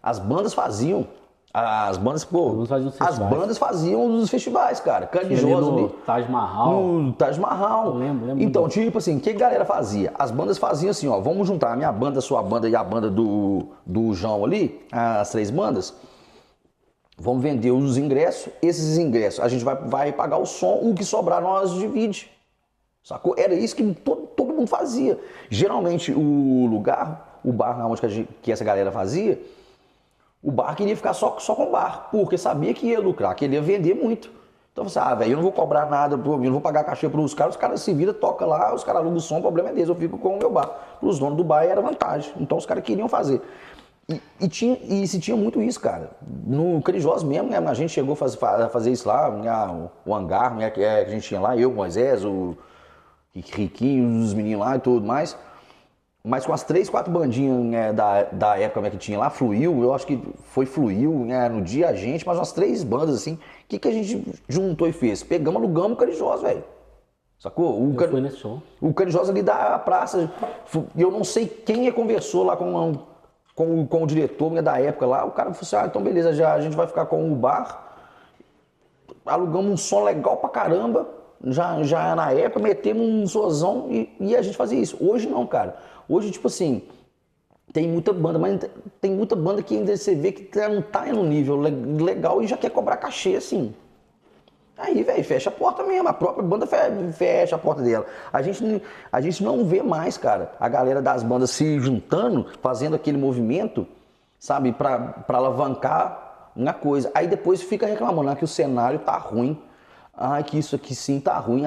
As bandas faziam. As bandas faziam os festivais, cara. Canijoso no Taj Mahal. No Taj Mahal. Eu lembro. Então, tipo assim, o que a galera fazia? As bandas faziam assim, ó, vamos juntar a minha banda, a sua banda e a banda do João ali, as 3 bandas. Vamos vender os ingressos. Esses ingressos, a gente vai pagar o som, o que sobrar nós divide. Sacou? Era isso que todo mundo fazia. Geralmente o bar na onde que essa galera fazia, o bar queria ficar só com o bar, porque sabia que ia lucrar, que ele ia vender muito. Então você, velho, eu não vou cobrar nada, eu não vou pagar cachê para os caras se viram, toca lá, os caras alugam o som, o problema é deles, eu fico com o meu bar. Para os donos do bar era vantagem, então os caras queriam fazer. E se tinha muito isso, cara. No Canijosa mesmo, né, a gente chegou a fazer isso lá, o hangar, né, que a gente tinha lá, eu, Moisés, o Riquinho, os meninos lá e tudo mais. Mas com as 3, 4 bandinhas, né, da época que tinha lá, Fluiu, eu acho que Fluiu, né, no dia a gente, mas umas 3 bandas assim, o que a gente juntou e fez? Pegamos, alugamos o Canijosa, velho. Sacou? O Canijosa ali da praça, eu não sei quem conversou lá com o diretor, né, da época lá, o cara falou assim, então beleza, a gente vai ficar com o bar, alugamos um som legal pra caramba, já na época, metemos um sozão e a gente fazia isso. Hoje não, cara. Hoje, tipo assim, tem muita banda, mas tem muita banda que ainda você vê que não tá no nível legal e já quer cobrar cachê, assim. Aí, velho, fecha a porta mesmo, a própria banda fecha a porta dela. A gente não vê mais, cara, a galera das bandas se juntando, fazendo aquele movimento, sabe, pra alavancar uma coisa. Aí depois fica reclamando, que o cenário tá ruim, que isso aqui sim tá ruim,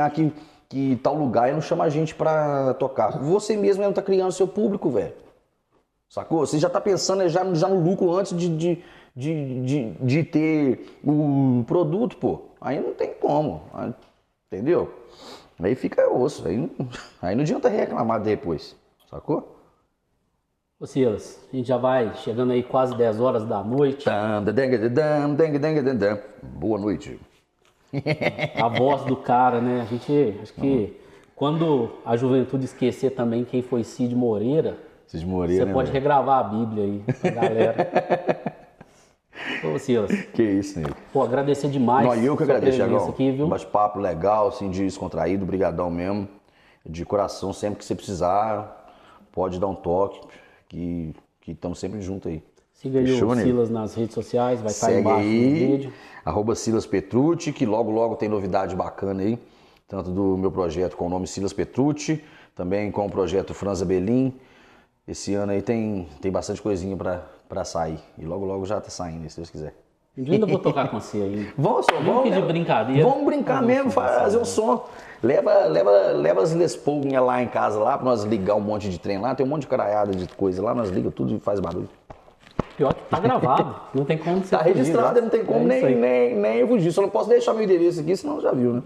que tal lugar não chama a gente pra tocar. Você mesmo não tá criando seu público, velho. Sacou? Você já tá pensando já no lucro antes de ter o produto, pô. Aí não tem como, entendeu? Aí fica osso, aí não adianta reclamar depois, sacou? Ô Silas, a gente já vai chegando aí quase 10 horas da noite. Boa noite. A voz do cara, né? Acho que quando a juventude esquecer também quem foi Cid Moreira, Cid Moreira, você pode regravar a Bíblia aí pra galera. Ô Silas. Que isso, nego. Pô, agradecer demais. Não, eu que agradeço, Thiagão. Aqui, viu? Bate-papo legal, assim, descontraído, brigadão mesmo. De coração, sempre que você precisar, pode dar um toque, que estamos sempre juntos aí. Siga aí o Silas nas redes sociais, vai estar embaixo aí, no vídeo. @Silas Petrucci, que logo tem novidade bacana aí. Tanto do meu projeto com o nome Silas Petrucci, também com o projeto Franza Belim. Esse ano aí tem bastante coisinha pra sair. E logo já tá saindo, se Deus quiser. Eu ainda vou tocar com você aí. Vamos de brincadeira. Vamos brincar mesmo, fazer um som. Leva as Les Paul lá em casa lá, pra nós ligar um monte de trem lá. Tem um monte de caraiada de coisa lá, nós liga tudo e faz barulho. Pior que tá gravado, não tem como você Tá fugir, registrado, né? não tem como nem eu fugir. Só não posso deixar meu endereço aqui, senão já viu, né?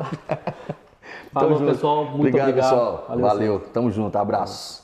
Falou, pessoal. Muito obrigado. Pessoal. Valeu. Tamo junto. Abraço.